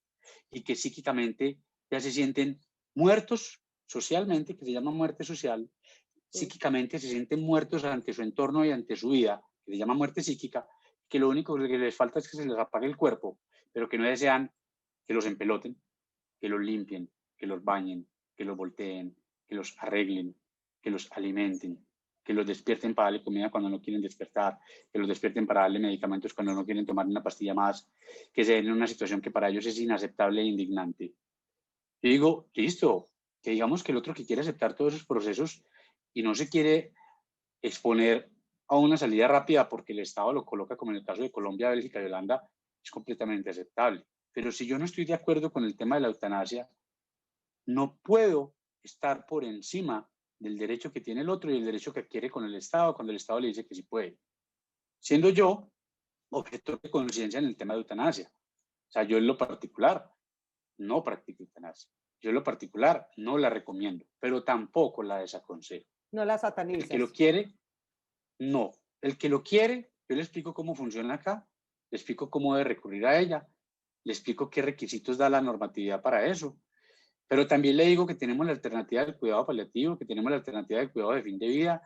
y que psíquicamente ya se sienten muertos socialmente, que se llama muerte social, Sí. psíquicamente se sienten muertos ante su entorno y ante su vida, que se llama muerte psíquica, que lo único que les falta es que se les apague el cuerpo, pero que no desean que los empeloten, que los limpien, que los bañen, que los volteen, que los arreglen, que los alimenten, que los despierten para darle comida cuando no quieren despertar, que los despierten para darle medicamentos cuando no quieren tomar una pastilla más, que se den en una situación que para ellos es inaceptable e indignante. Yo digo, listo, que digamos que el otro que quiere aceptar todos esos procesos y no se quiere exponer a una salida rápida porque el Estado lo coloca, como en el caso de Colombia, Bélgica y Holanda, es completamente aceptable. Pero si yo no estoy de acuerdo con el tema de la eutanasia, no puedo estar por encima del derecho que tiene el otro y el derecho que adquiere con el Estado cuando el Estado le dice que sí puede. Siendo yo objetor de conciencia en el tema de eutanasia. O sea, yo en lo particular no practico eutanasia. Yo en lo particular no la recomiendo, pero tampoco la desaconsejo. No la El que lo satanizas. quiere, no. El que lo quiere, yo le explico cómo funciona acá, le explico cómo debe recurrir a ella, le explico qué requisitos da la normatividad para eso. Pero también le digo que tenemos la alternativa del cuidado paliativo, que tenemos la alternativa del cuidado de fin de vida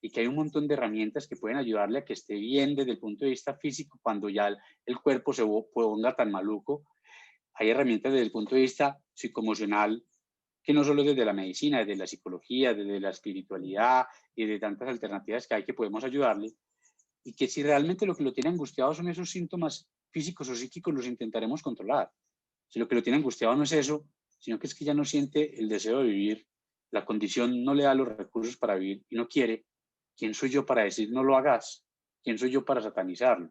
y que hay un montón de herramientas que pueden ayudarle a que esté bien desde el punto de vista físico cuando ya el cuerpo se ponga tan maluco. Hay herramientas desde el punto de vista psicoemocional, que no solo desde la medicina, desde la psicología, desde la espiritualidad y de tantas alternativas que hay que podemos ayudarle. Y que si realmente lo que lo tiene angustiado son esos síntomas físicos o psíquicos, los intentaremos controlar. Si lo que lo tiene angustiado no es eso, sino que es que ya no siente el deseo de vivir, la condición no le da los recursos para vivir y no quiere, ¿quién soy yo para decir no lo hagas? ¿Quién soy yo para satanizarlo?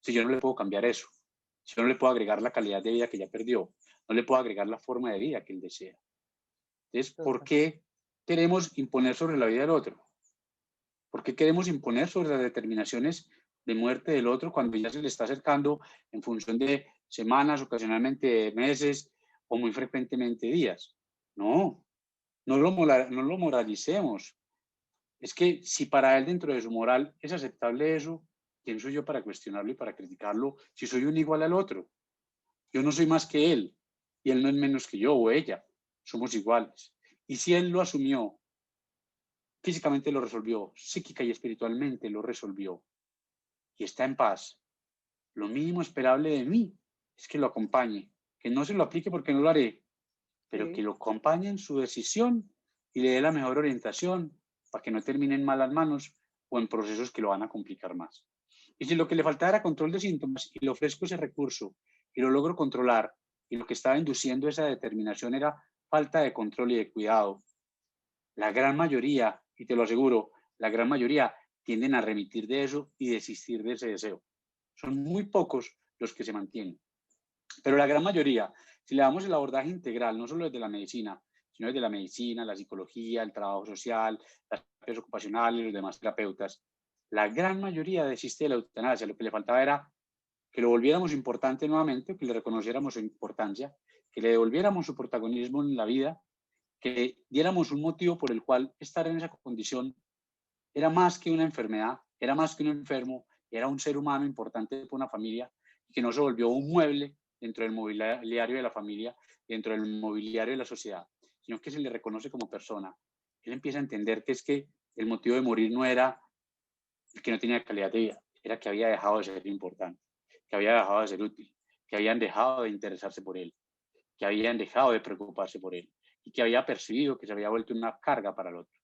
Si yo no le puedo cambiar eso, si yo no le puedo agregar la calidad de vida que ya perdió, no le puedo agregar la forma de vida que él desea. Entonces, ¿por qué queremos imponer sobre la vida del otro? ¿Por qué queremos imponer sobre las determinaciones de muerte del otro cuando ya se le está acercando en función de semanas, ocasionalmente meses o muy frecuentemente días? No, no lo moralicemos. Es que si para él dentro de su moral es aceptable eso, ¿quién soy yo para cuestionarlo y para criticarlo si soy un igual al otro? Yo no soy más que él y él no es menos que yo o ella. Somos iguales. Y si él lo asumió, físicamente lo resolvió, psíquica y espiritualmente lo resolvió y está en paz, lo mínimo esperable de mí es que lo acompañe, que no se lo aplique porque no lo haré, pero que lo acompañe en su decisión y le dé la mejor orientación para que no termine en malas manos o en procesos que lo van a complicar más. Y si lo que le faltaba era control de síntomas y le ofrezco ese recurso y lo logro controlar y lo que estaba induciendo esa determinación era falta de control y de cuidado, la gran mayoría, y te lo aseguro, la gran mayoría tienden a remitir de eso y desistir de ese deseo. Son muy pocos los que se mantienen. Pero la gran mayoría, si le damos el abordaje integral, no solo desde la medicina, sino desde la medicina, la psicología, el trabajo social, las terapias ocupacionales, los demás terapeutas, la gran mayoría desiste de la eutanasia. Lo que le faltaba era que lo volviéramos importante nuevamente, que le reconociéramos su importancia, que le devolviéramos su protagonismo en la vida, que diéramos un motivo por el cual estar en esa condición era más que una enfermedad, era más que un enfermo, era un ser humano importante para una familia, que no se volvió un mueble dentro del mobiliario de la familia, dentro del mobiliario de la sociedad, sino que se le reconoce como persona. Él empieza a entender que es que el motivo de morir no era que no tenía calidad de vida, era que había dejado de ser importante, que había dejado de ser útil, que habían dejado de interesarse por él, que habían dejado de preocuparse por él y que había percibido que se había vuelto una carga para el otro.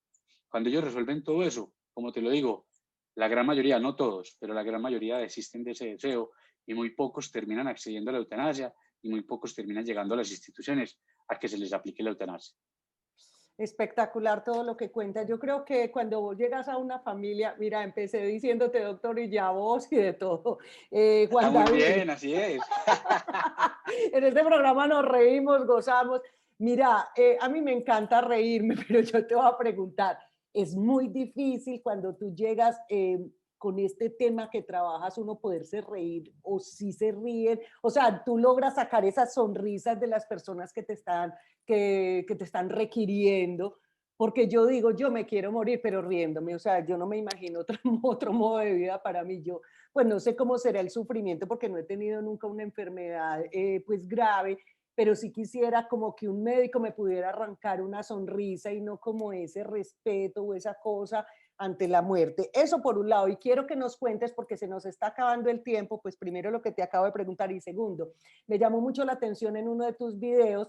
Cuando ellos resuelven todo eso, como te lo digo, la gran mayoría, no todos, pero la gran mayoría desisten de ese deseo y muy pocos terminan accediendo a la eutanasia y muy pocos terminan llegando a las instituciones a que se les aplique la eutanasia. Espectacular todo lo que cuentas. Yo creo que cuando vos llegas a una familia, mira, empecé diciéndote doctor y ya vos y de todo. Está Juan muy David, bien, así es. en este programa nos reímos, gozamos. Mira, a mí me encanta reírme, pero yo te voy a preguntar, es muy difícil cuando tú llegas con este tema que trabajas, uno poderse reír o si se ríen, o sea, tú logras sacar esas sonrisas de las personas que te están requiriendo, porque yo digo, yo me quiero morir, pero riéndome, o sea, yo no me imagino otro, otro modo de vida para mí, yo pues no sé cómo será el sufrimiento porque no he tenido nunca una enfermedad pues grave, pero sí quisiera como que un médico me pudiera arrancar una sonrisa y no como ese respeto o esa cosa ante la muerte. Eso por un lado, y quiero que nos cuentes porque se nos está acabando el tiempo, pues primero lo que te acabo de preguntar y segundo, me llamó mucho la atención en uno de tus videos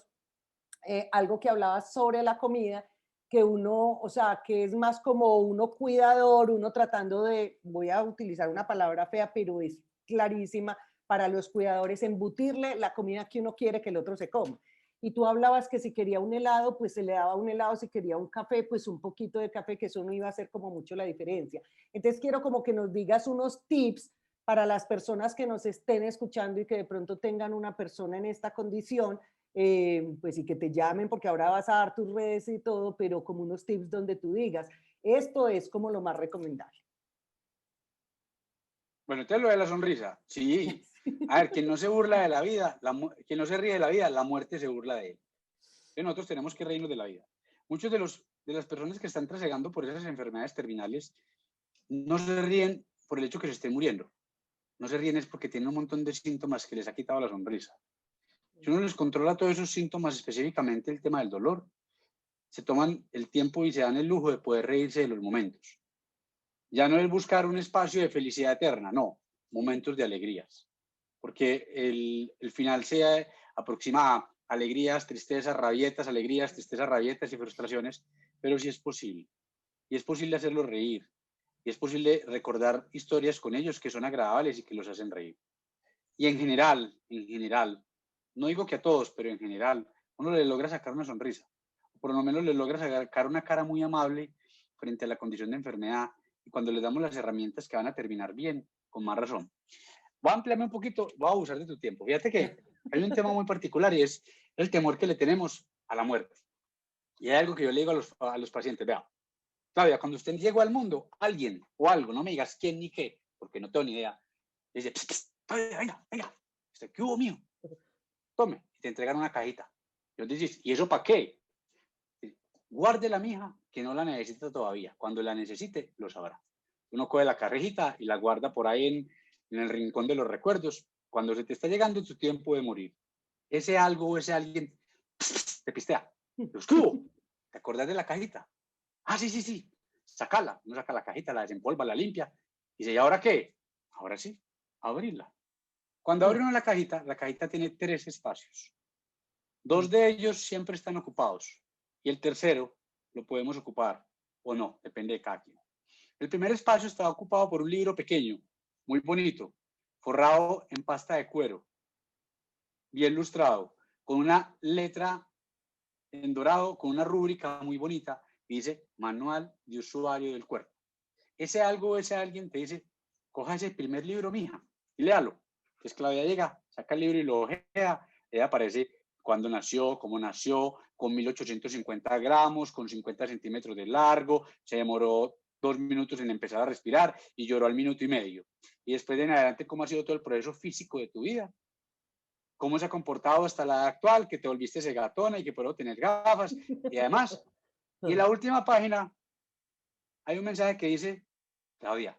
algo que hablabas sobre la comida, que uno, o sea, que es más como uno cuidador, uno tratando de, voy a utilizar una palabra fea, pero es clarísima para los cuidadores, embutirle la comida que uno quiere que el otro se coma. Y tú hablabas que si quería un helado, pues se le daba un helado, si quería un café, pues un poquito de café, que eso no iba a hacer como mucho la diferencia. Entonces quiero como que nos digas unos tips para las personas que nos estén escuchando y que de pronto tengan una persona en esta condición pues y que te llamen porque ahora vas a dar tus redes y todo, pero como unos tips donde tú digas, esto es como lo más recomendable. Bueno, entonces lo de la sonrisa, sí. A ver, quien no se burla de la vida, quien no se ríe de la vida, la muerte se burla de él. Entonces nosotros tenemos que reírnos de la vida. Muchos de las personas que están trasegando por esas enfermedades terminales no se ríen por el hecho que se estén muriendo. No se ríen es porque tienen un montón de síntomas que les ha quitado la sonrisa. Si uno les controla todos esos síntomas, específicamente el tema del dolor, se toman el tiempo y se dan el lujo de poder reírse de los momentos. Ya no es buscar un espacio de felicidad eterna, no, momentos de alegrías. Porque el final se aproxima a alegrías, tristezas, rabietas, alegrías, tristezas, rabietas y frustraciones, pero sí es posible. Y es posible hacerlos reír. Y es posible recordar historias con ellos que son agradables y que los hacen reír. Y en general, no digo que a todos, pero en general, uno le logra sacar una sonrisa. Por lo menos le logra sacar una cara muy amable frente a la condición de enfermedad. Y cuando le damos las herramientas que van a terminar bien, con más razón. Voy a ampliarme un poquito, voy a abusar de tu tiempo. Fíjate que hay un tema muy particular y es el temor que le tenemos a la muerte. Y hay algo que yo le digo a los pacientes, vea, Claudia, cuando usted llegó al mundo, alguien o algo, no me digas quién ni qué, porque no tengo ni idea, le dice, pss, pss, Claudia, venga, venga, ¿qué hubo mío? Tome, y te entregan una cajita. Y vos dices, ¿y eso para qué? Guárdela, mija, que no la necesita todavía. Cuando la necesite, lo sabrá. Uno coge la cajita y la guarda por ahí en el rincón de los recuerdos. Cuando se te está llegando tu tiempo de morir, ese algo o ese alguien te pistea. ¿Te acordás de la cajita? Ah, sí, sí, sí. Sácala. Uno saca la cajita, la desempolva, la limpia. Y dice, ¿y ahora qué? Ahora sí, abrirla. Cuando abre uno la cajita tiene 3 espacios. 2 de ellos siempre están ocupados. Y el tercero lo podemos ocupar o no, depende de cada quien. El primer espacio está ocupado por un libro pequeño, muy bonito, forrado en pasta de cuero, bien lustrado, con una letra en dorado, con una rúbrica muy bonita, y dice Manual de Usuario del Cuerpo. Ese algo, ese alguien te dice, coja ese primer libro, mija, y léalo. Entonces Claudia llega, saca el libro y lo ojea, ella aparece cuándo nació, cómo nació, con 1850 gramos, con 50 centímetros de largo, se demoró 2 minutos en empezar a respirar y lloró al minuto y medio. Y después de en adelante, cómo ha sido todo el proceso físico de tu vida, cómo se ha comportado hasta la edad actual, que te volviste cegatona y que puedo tener gafas y además. Y en la última página hay un mensaje que dice, Claudia,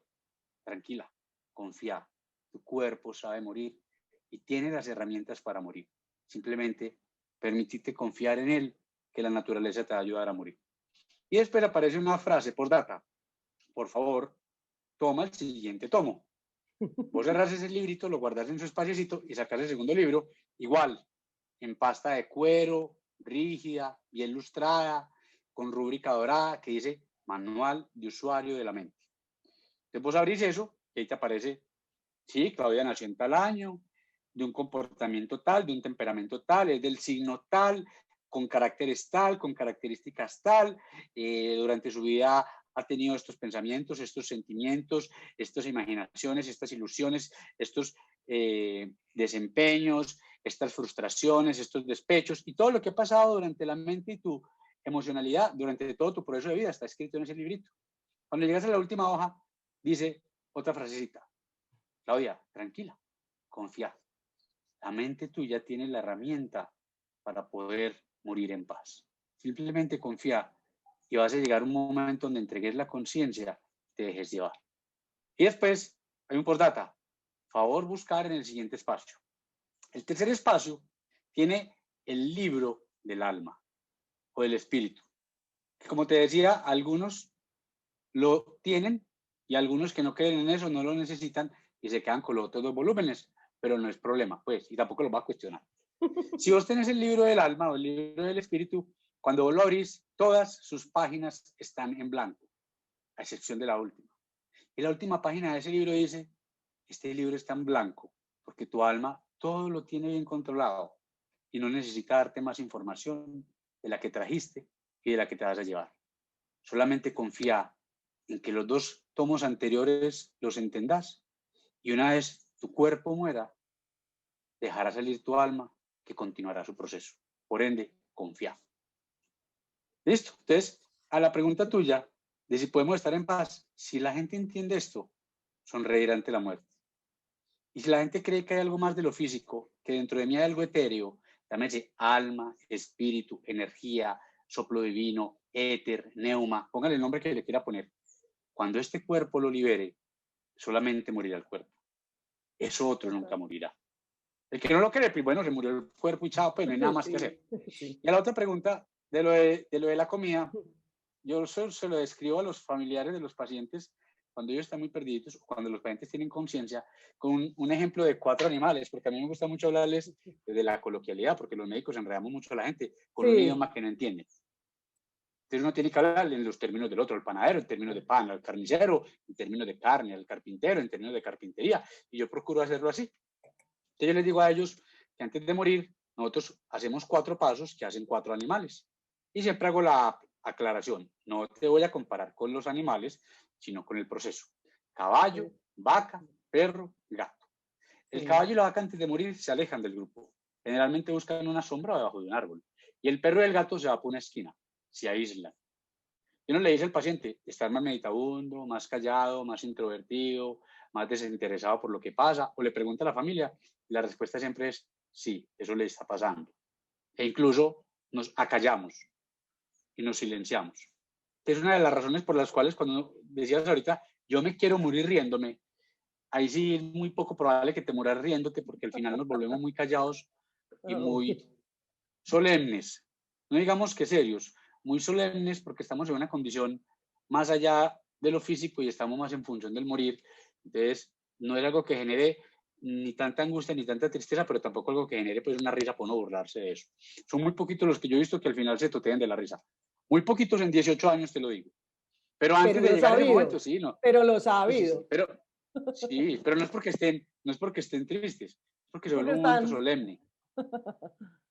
tranquila, confía, tu cuerpo sabe morir y tiene las herramientas para morir. Simplemente permitite confiar en él, que la naturaleza te va a ayudar a morir. Y después aparece una frase por data, por favor, toma el siguiente tomo. Vos cerrás ese librito, lo guardas en su espaciocito y sacas el segundo libro, igual, en pasta de cuero, rígida, bien lustrada, con rúbrica dorada que dice Manual de Usuario de la Mente. Entonces vos abrís eso y ahí te aparece, sí, Claudia nació en tal año, de un comportamiento tal, de un temperamento tal, es del signo tal, con caracteres tal, con características tal, durante su vida ha tenido estos pensamientos, estos sentimientos, estas imaginaciones, estas ilusiones, estos desempeños, estas frustraciones, estos despechos y todo lo que ha pasado durante la mente y tu emocionalidad durante todo tu proceso de vida está escrito en ese librito. Cuando llegas a la última hoja, dice otra frasecita, Claudia, tranquila, confía. La mente tuya tiene la herramienta para poder morir en paz. Simplemente confía y vas a llegar a un momento donde entregues la conciencia y te dejes llevar. Y después hay un postdata. Favor buscar en el siguiente espacio. El tercer espacio tiene el libro del alma o del espíritu. Que como te decía, algunos lo tienen y algunos que no creen en eso no lo necesitan y se quedan con los otros 2 volúmenes, pero no es problema, pues, y tampoco lo va a cuestionar. Si vos tenés el libro del alma o el libro del espíritu, cuando vos lo abrís, todas sus páginas están en blanco, a excepción de la última. Y la última página de ese libro dice, este libro está en blanco, porque tu alma todo lo tiene bien controlado y no necesita darte más información de la que trajiste y de la que te vas a llevar. Solamente confía en que los 2 tomos anteriores los entendás y una vez tu cuerpo muera, dejará salir tu alma que continuará su proceso. Por ende, confía. Listo. Entonces, a la pregunta tuya de si podemos estar en paz, si la gente entiende esto, sonreír ante la muerte. Y si la gente cree que hay algo más de lo físico, que dentro de mí hay algo etéreo, llámese alma, espíritu, energía, soplo divino, éter, neuma, póngale el nombre que le quiera poner. Cuando este cuerpo lo libere, solamente morirá el cuerpo. Eso otro nunca morirá. El que no lo cree, pues bueno, se murió el cuerpo y chao, pues no hay nada más que hacer. Sí. Y a la otra pregunta, de lo de la comida, yo se lo describo a los familiares de los pacientes cuando ellos están muy perdidos, o cuando los pacientes tienen conciencia, con un ejemplo de 4 animales, porque a mí me gusta mucho hablarles de la coloquialidad, porque los médicos enredamos mucho a la gente con un Sí. idioma que no entiende. Entonces uno tiene que hablar en los términos del otro, el panadero, en términos de pan, al carnicero, en términos de carne, al carpintero, en términos de carpintería, y yo procuro hacerlo así. Entonces yo les digo a ellos que antes de morir, nosotros hacemos 4 pasos que hacen 4 animales. Y siempre hago la aclaración, no te voy a comparar con los animales, sino con el proceso. Caballo, vaca, perro, gato. El caballo y la vaca antes de morir se alejan del grupo. Generalmente buscan una sombra debajo de un árbol. Y el perro y el gato se va por una esquina, se aíslan. Y uno le dice al paciente, estás más meditabundo, más callado, más introvertido, más desinteresado por lo que pasa, o le pregunta a la familia, y la respuesta siempre es, sí, eso le está pasando. E incluso nos acallamos y nos silenciamos. Es una de las razones por las cuales cuando decías ahorita, yo me quiero morir riéndome, ahí sí es muy poco probable que te mueras riéndote porque al final nos volvemos muy callados y muy solemnes. No digamos que serios, muy solemnes porque estamos en una condición más allá de lo físico y estamos más en función del morir. Entonces, no es algo que genere ni tanta angustia ni tanta tristeza, pero tampoco algo que genere pues una risa por no burlarse de eso. Son muy poquitos los que yo he visto que al final se totean de la risa. Muy poquitos en 18 años, te lo digo. Pero antes de llegar a ese momento, sí, no. Pero los ha Sí, habido. sí, pero no es porque estén tristes, es porque se vuelve Porque un momento están... solemne,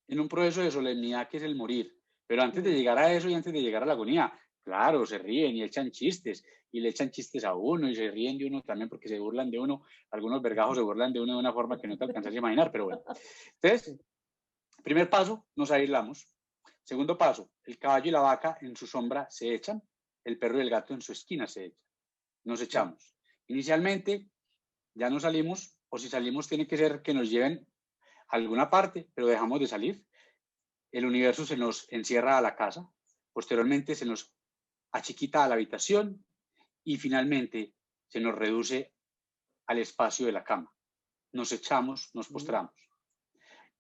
en un proceso de solemnidad que es el morir. Pero antes de llegar a eso y antes de llegar a la agonía, claro, se ríen y echan chistes, y le echan chistes a uno y se ríen de uno también porque se burlan de uno. Algunos vergajos se burlan de uno de una forma que no te alcanzas a imaginar, pero bueno. Entonces, primer paso, nos aislamos. Segundo paso, el caballo y la vaca en su sombra se echan, el perro y el gato en su esquina se echan. Nos echamos. Inicialmente, ya no salimos, o si salimos tiene que ser que nos lleven a alguna parte, pero dejamos de salir. El universo se nos encierra a la casa, posteriormente se nos achiquita a la habitación y finalmente se nos reduce al espacio de la cama. Nos echamos, nos postramos.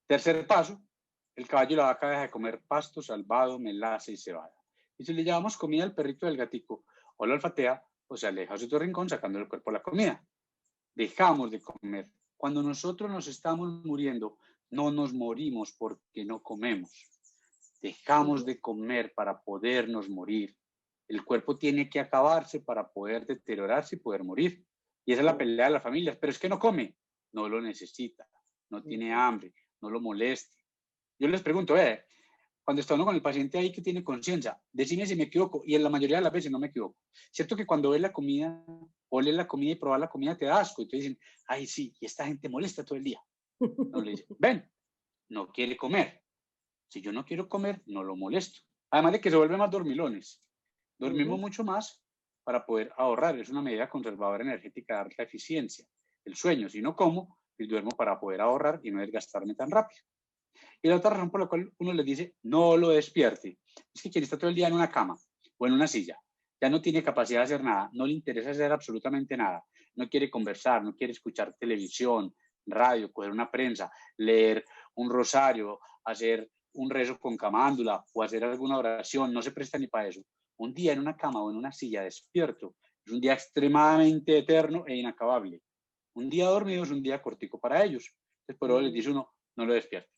Tercer paso, el caballo y la vaca deja de comer pasto, salvado, melaza y cebada. Y si le llevamos comida al perrito del gatico o lo olfatea, pues se aleja de otro rincón sacando el cuerpo a la comida. Dejamos de comer. Cuando nosotros nos estamos muriendo, no nos morimos porque no comemos. Dejamos de comer para podernos morir. El cuerpo tiene que acabarse para poder deteriorarse y poder morir. Y esa es la pelea de las familias. Pero es que no come. No lo necesita. No tiene hambre. No lo moleste. Yo les pregunto, cuando está uno con el paciente ahí que tiene conciencia, decime si me equivoco. Y en la mayoría de las veces no me equivoco. Cierto que cuando ves la comida, oles la comida y probar la comida te da asco. Y te dicen, ay, sí, y esta gente molesta todo el día. No le dicen, ven, no quiere comer. Si yo no quiero comer, no lo molesto. Además de que se vuelven más dormilones. Dormimos mucho más para poder ahorrar. Es una medida conservadora energética de alta eficiencia. El sueño, si no como, pues duermo para poder ahorrar y no desgastarme tan rápido. Y la otra razón por la cual uno les dice, no lo despierte, es que quien está todo el día en una cama o en una silla, ya no tiene capacidad de hacer nada, no le interesa hacer absolutamente nada, no quiere conversar, no quiere escuchar televisión, radio, coger una prensa, leer un rosario, hacer un rezo con camándula o hacer alguna oración, no se presta ni para eso. Un día en una cama o en una silla despierto es un día extremadamente eterno e inacabable. Un día dormido es un día cortico para ellos. Entonces, por eso les dice uno, no lo despierte.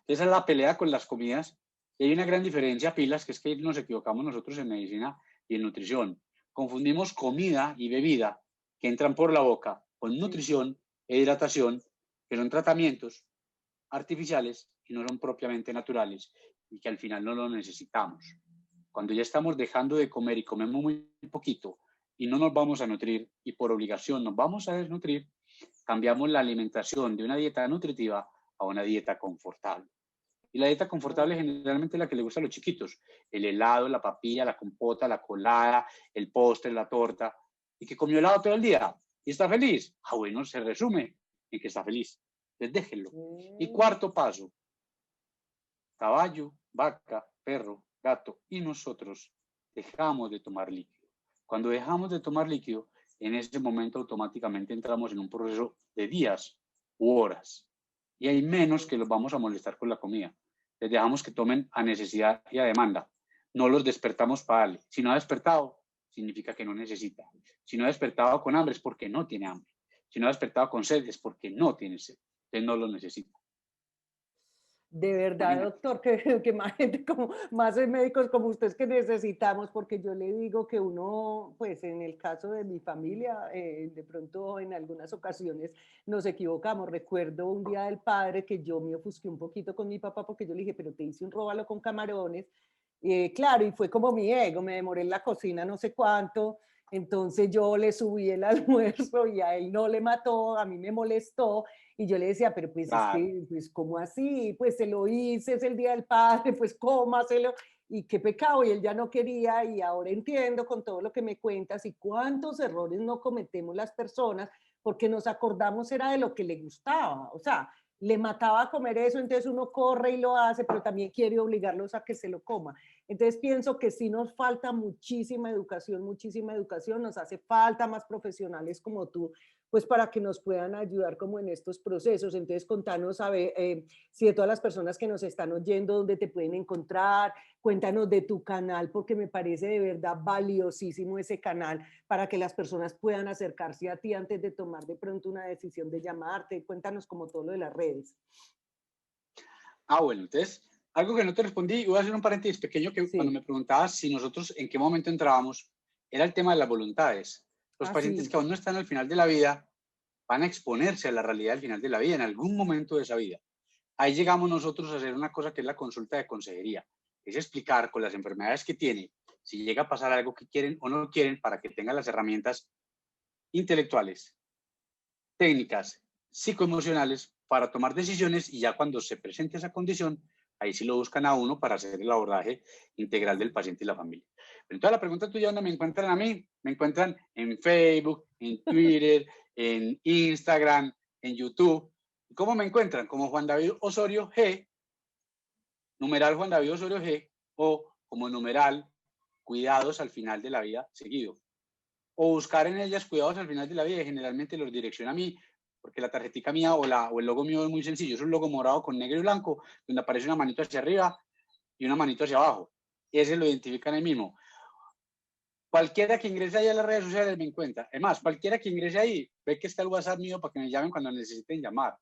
Esa es la pelea con las comidas. Y hay una gran diferencia, pilas, que es que nos equivocamos nosotros en medicina y en nutrición. Confundimos comida y bebida que entran por la boca con nutrición e hidratación, que son tratamientos artificiales y no son propiamente naturales y que al final no lo necesitamos. Cuando ya estamos dejando de comer y comemos muy poquito y no nos vamos a nutrir y por obligación nos vamos a desnutrir, cambiamos la alimentación de una dieta nutritiva a una dieta confortable. Y la dieta confortable generalmente es la que le gusta a los chiquitos. El helado, la papilla, la compota, la colada, el postre, la torta. Y que comió helado todo el día y está feliz. Ah, bueno, se resume en que está feliz. Entonces déjenlo. Y cuarto paso, caballo, vaca, perro, gato y nosotros dejamos de tomar líquido. Cuando dejamos de tomar líquido, en ese momento automáticamente entramos en un proceso de días u horas y hay menos que los vamos a molestar con la comida. Les dejamos que tomen a necesidad y a demanda. No los despertamos para darle. Si no ha despertado, significa que no necesita. Si no ha despertado con hambre es porque no tiene hambre. Si no ha despertado con sed es porque no tiene sed. Entonces no lo necesita. De verdad, Imagínate. doctor, que más gente como, más médicos como ustedes que necesitamos, porque yo le digo que uno, pues en el caso de mi familia, de pronto en algunas ocasiones nos equivocamos. Recuerdo un día del padre que yo me ofusqué un poquito con mi papá porque yo le dije, pero te hice un róbalo con camarones. Claro, y fue como mi ego, me demoré en la cocina no sé cuánto, entonces yo le subí el almuerzo y a él no le mató, a mí me molestó. Y yo le decía, pero pues es Claro. que, pues, ¿cómo así? Pues se lo hice, es el Día del Padre, pues cómaselo. Y qué pecado, y él ya no quería, y ahora entiendo con todo lo que me cuentas y cuántos errores no cometemos las personas porque nos acordamos era de lo que le gustaba. O sea, le mataba a comer eso, entonces uno corre y lo hace, pero también quiere obligarlos a que se lo coma. Entonces pienso que sí nos falta muchísima educación, nos hace falta más profesionales como tú, pues para que nos puedan ayudar como en estos procesos. Entonces, contanos, a ver, si de todas las personas que nos están oyendo, dónde te pueden encontrar, cuéntanos de tu canal, porque me parece de verdad valiosísimo ese canal para que las personas puedan acercarse a ti antes de tomar de pronto una decisión de llamarte. Cuéntanos como todo lo de las redes. Bueno, entonces, algo que no te respondí, voy a hacer un paréntesis pequeño que cuando Sí, me preguntabas si nosotros en qué momento entrábamos, era el tema de las voluntades. Los pacientes así, que aún no están al final de la vida van a exponerse a la realidad al final de la vida, en algún momento de esa vida. Ahí llegamos nosotros a hacer una cosa que es la consulta de consejería. Es explicar con las enfermedades que tiene, si llega a pasar algo que quieren o no quieren, para que tengan las herramientas intelectuales, técnicas, psicoemocionales para tomar decisiones, y ya cuando se presente esa condición, ahí sí lo buscan a uno para hacer el abordaje integral del paciente y la familia. Pero entonces la pregunta tuya, ¿dónde me encuentran a mí? Me encuentran en Facebook, en Twitter, en Instagram, en YouTube. ¿Cómo me encuentran? Como Juan David Osorio G, numeral Juan David Osorio G, o como numeral cuidados al final de la vida seguido. O buscar en ellas cuidados al final de la vida, y generalmente los direcciona a mí, porque la tarjetica mía o el logo mío es muy sencillo, es un logo morado con negro y blanco, donde aparece una manito hacia arriba y una manito hacia abajo. Ese lo identifican ahí mismo. Cualquiera que ingrese ahí a las redes sociales me encuentra. Es más, cualquiera que ingrese ahí ve que está el WhatsApp mío para que me llamen cuando necesiten llamar.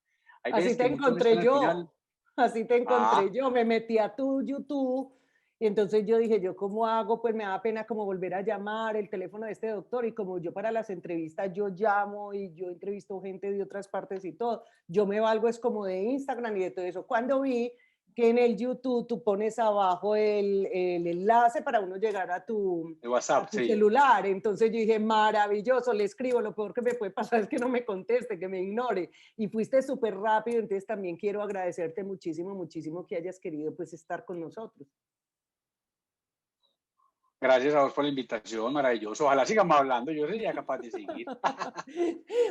Hay así veces te que muchos no están encontré al final. yo, así te encontré Ah, yo, me metí a tu YouTube y entonces yo dije, ¿yo cómo hago? Pues me da pena como volver a llamar el teléfono de este doctor y como yo para las entrevistas yo llamo y yo entrevisto gente de otras partes y todo, yo me valgo es como de Instagram y de todo eso. Cuando vi que en el YouTube tú pones abajo el enlace para uno llegar el a WhatsApp, tu sí. celular. Entonces yo dije, maravilloso, le escribo, lo peor que me puede pasar es que no me conteste, que me ignore. Y fuiste súper rápido, entonces también quiero agradecerte muchísimo que hayas querido pues estar con nosotros. Gracias a vos por la invitación, maravilloso. Ojalá sigamos hablando, yo sería capaz de seguir.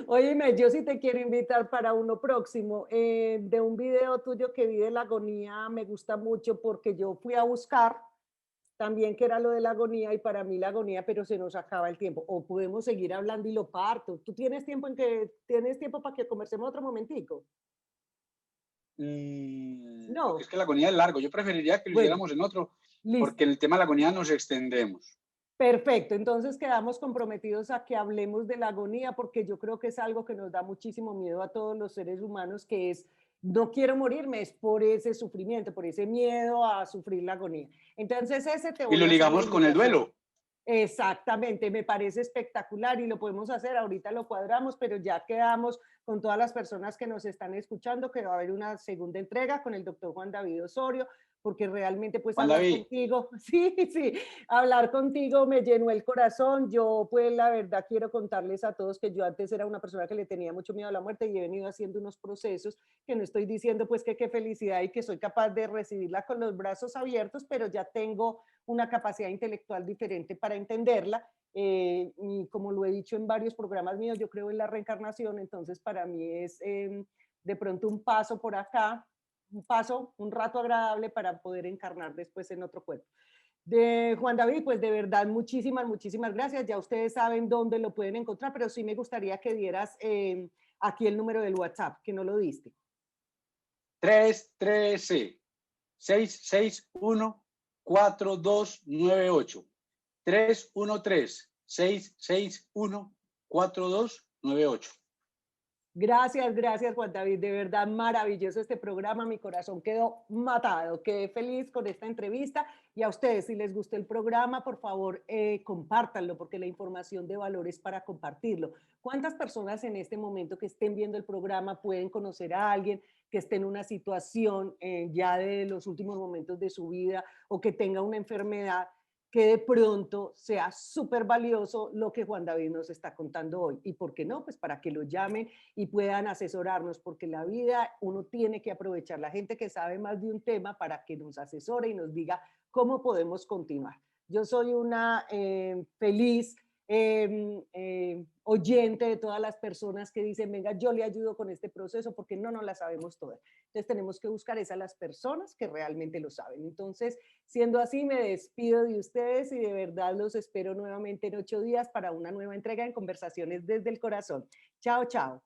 Óyeme, yo sí te quiero invitar para uno próximo. De un video tuyo que vi de la agonía, me gusta mucho porque yo fui a buscar también que era lo de la agonía y para mí la agonía, pero se nos acaba el tiempo. O podemos seguir hablando y lo parto. ¿Tú tienes tiempo para que conversemos otro momentico? Porque es No. que la agonía es largo. Yo preferiría que lo Bueno, hiciéramos en otro, porque listo. en el tema de la agonía nos extendemos. Perfecto, entonces quedamos comprometidos a que hablemos de la agonía porque yo creo que es algo que nos da muchísimo miedo a todos los seres humanos, que es, no quiero morirme, es por ese sufrimiento, por ese miedo a sufrir la agonía. Entonces ese te Y voy lo a hacer la ligamos con el invitación. duelo. Exactamente, me parece espectacular y lo podemos hacer, ahorita lo cuadramos, pero ya quedamos con todas las personas que nos están escuchando que va a haber una segunda entrega con el doctor Juan David Osorio, porque realmente pues Juan hablar David, contigo, sí, sí, hablar contigo me llenó el corazón. Yo pues la verdad quiero contarles a todos que yo antes era una persona que le tenía mucho miedo a la muerte y he venido haciendo unos procesos que no estoy diciendo pues que qué felicidad y que soy capaz de recibirla con los brazos abiertos, pero ya tengo una capacidad intelectual diferente para entenderla. Y como lo he dicho en varios programas míos, yo creo en la reencarnación, entonces para mí es de pronto un paso por acá, un paso, un rato agradable para poder encarnar después en otro cuerpo. De Juan David, pues de verdad, muchísimas gracias. Ya ustedes saben dónde lo pueden encontrar, pero sí me gustaría que dieras aquí el número del WhatsApp, que no lo diste. 313 661 4298. 313 661 4298. Gracias, gracias Juan David, de verdad maravilloso este programa, mi corazón quedó matado, quedé feliz con esta entrevista y a ustedes si les gustó el programa, por favor compártanlo porque la información de valor es para compartirlo. ¿Cuántas personas en este momento que estén viendo el programa pueden conocer a alguien que esté en una situación ya de los últimos momentos de su vida o que tenga una enfermedad que de pronto sea súper valioso lo que Juan David nos está contando hoy? ¿Y por qué no? Pues para que lo llamen y puedan asesorarnos, porque la vida uno tiene que aprovechar la gente que sabe más de un tema para que nos asesore y nos diga cómo podemos continuar. Yo soy una feliz oyente de todas las personas que dicen, venga, yo le ayudo con este proceso porque no nos la sabemos todas. Entonces tenemos que buscar a las personas que realmente lo saben. Entonces, siendo así, me despido de ustedes y de verdad los espero nuevamente en 8 días para una nueva entrega en Conversaciones desde el Corazón. Chao, chao.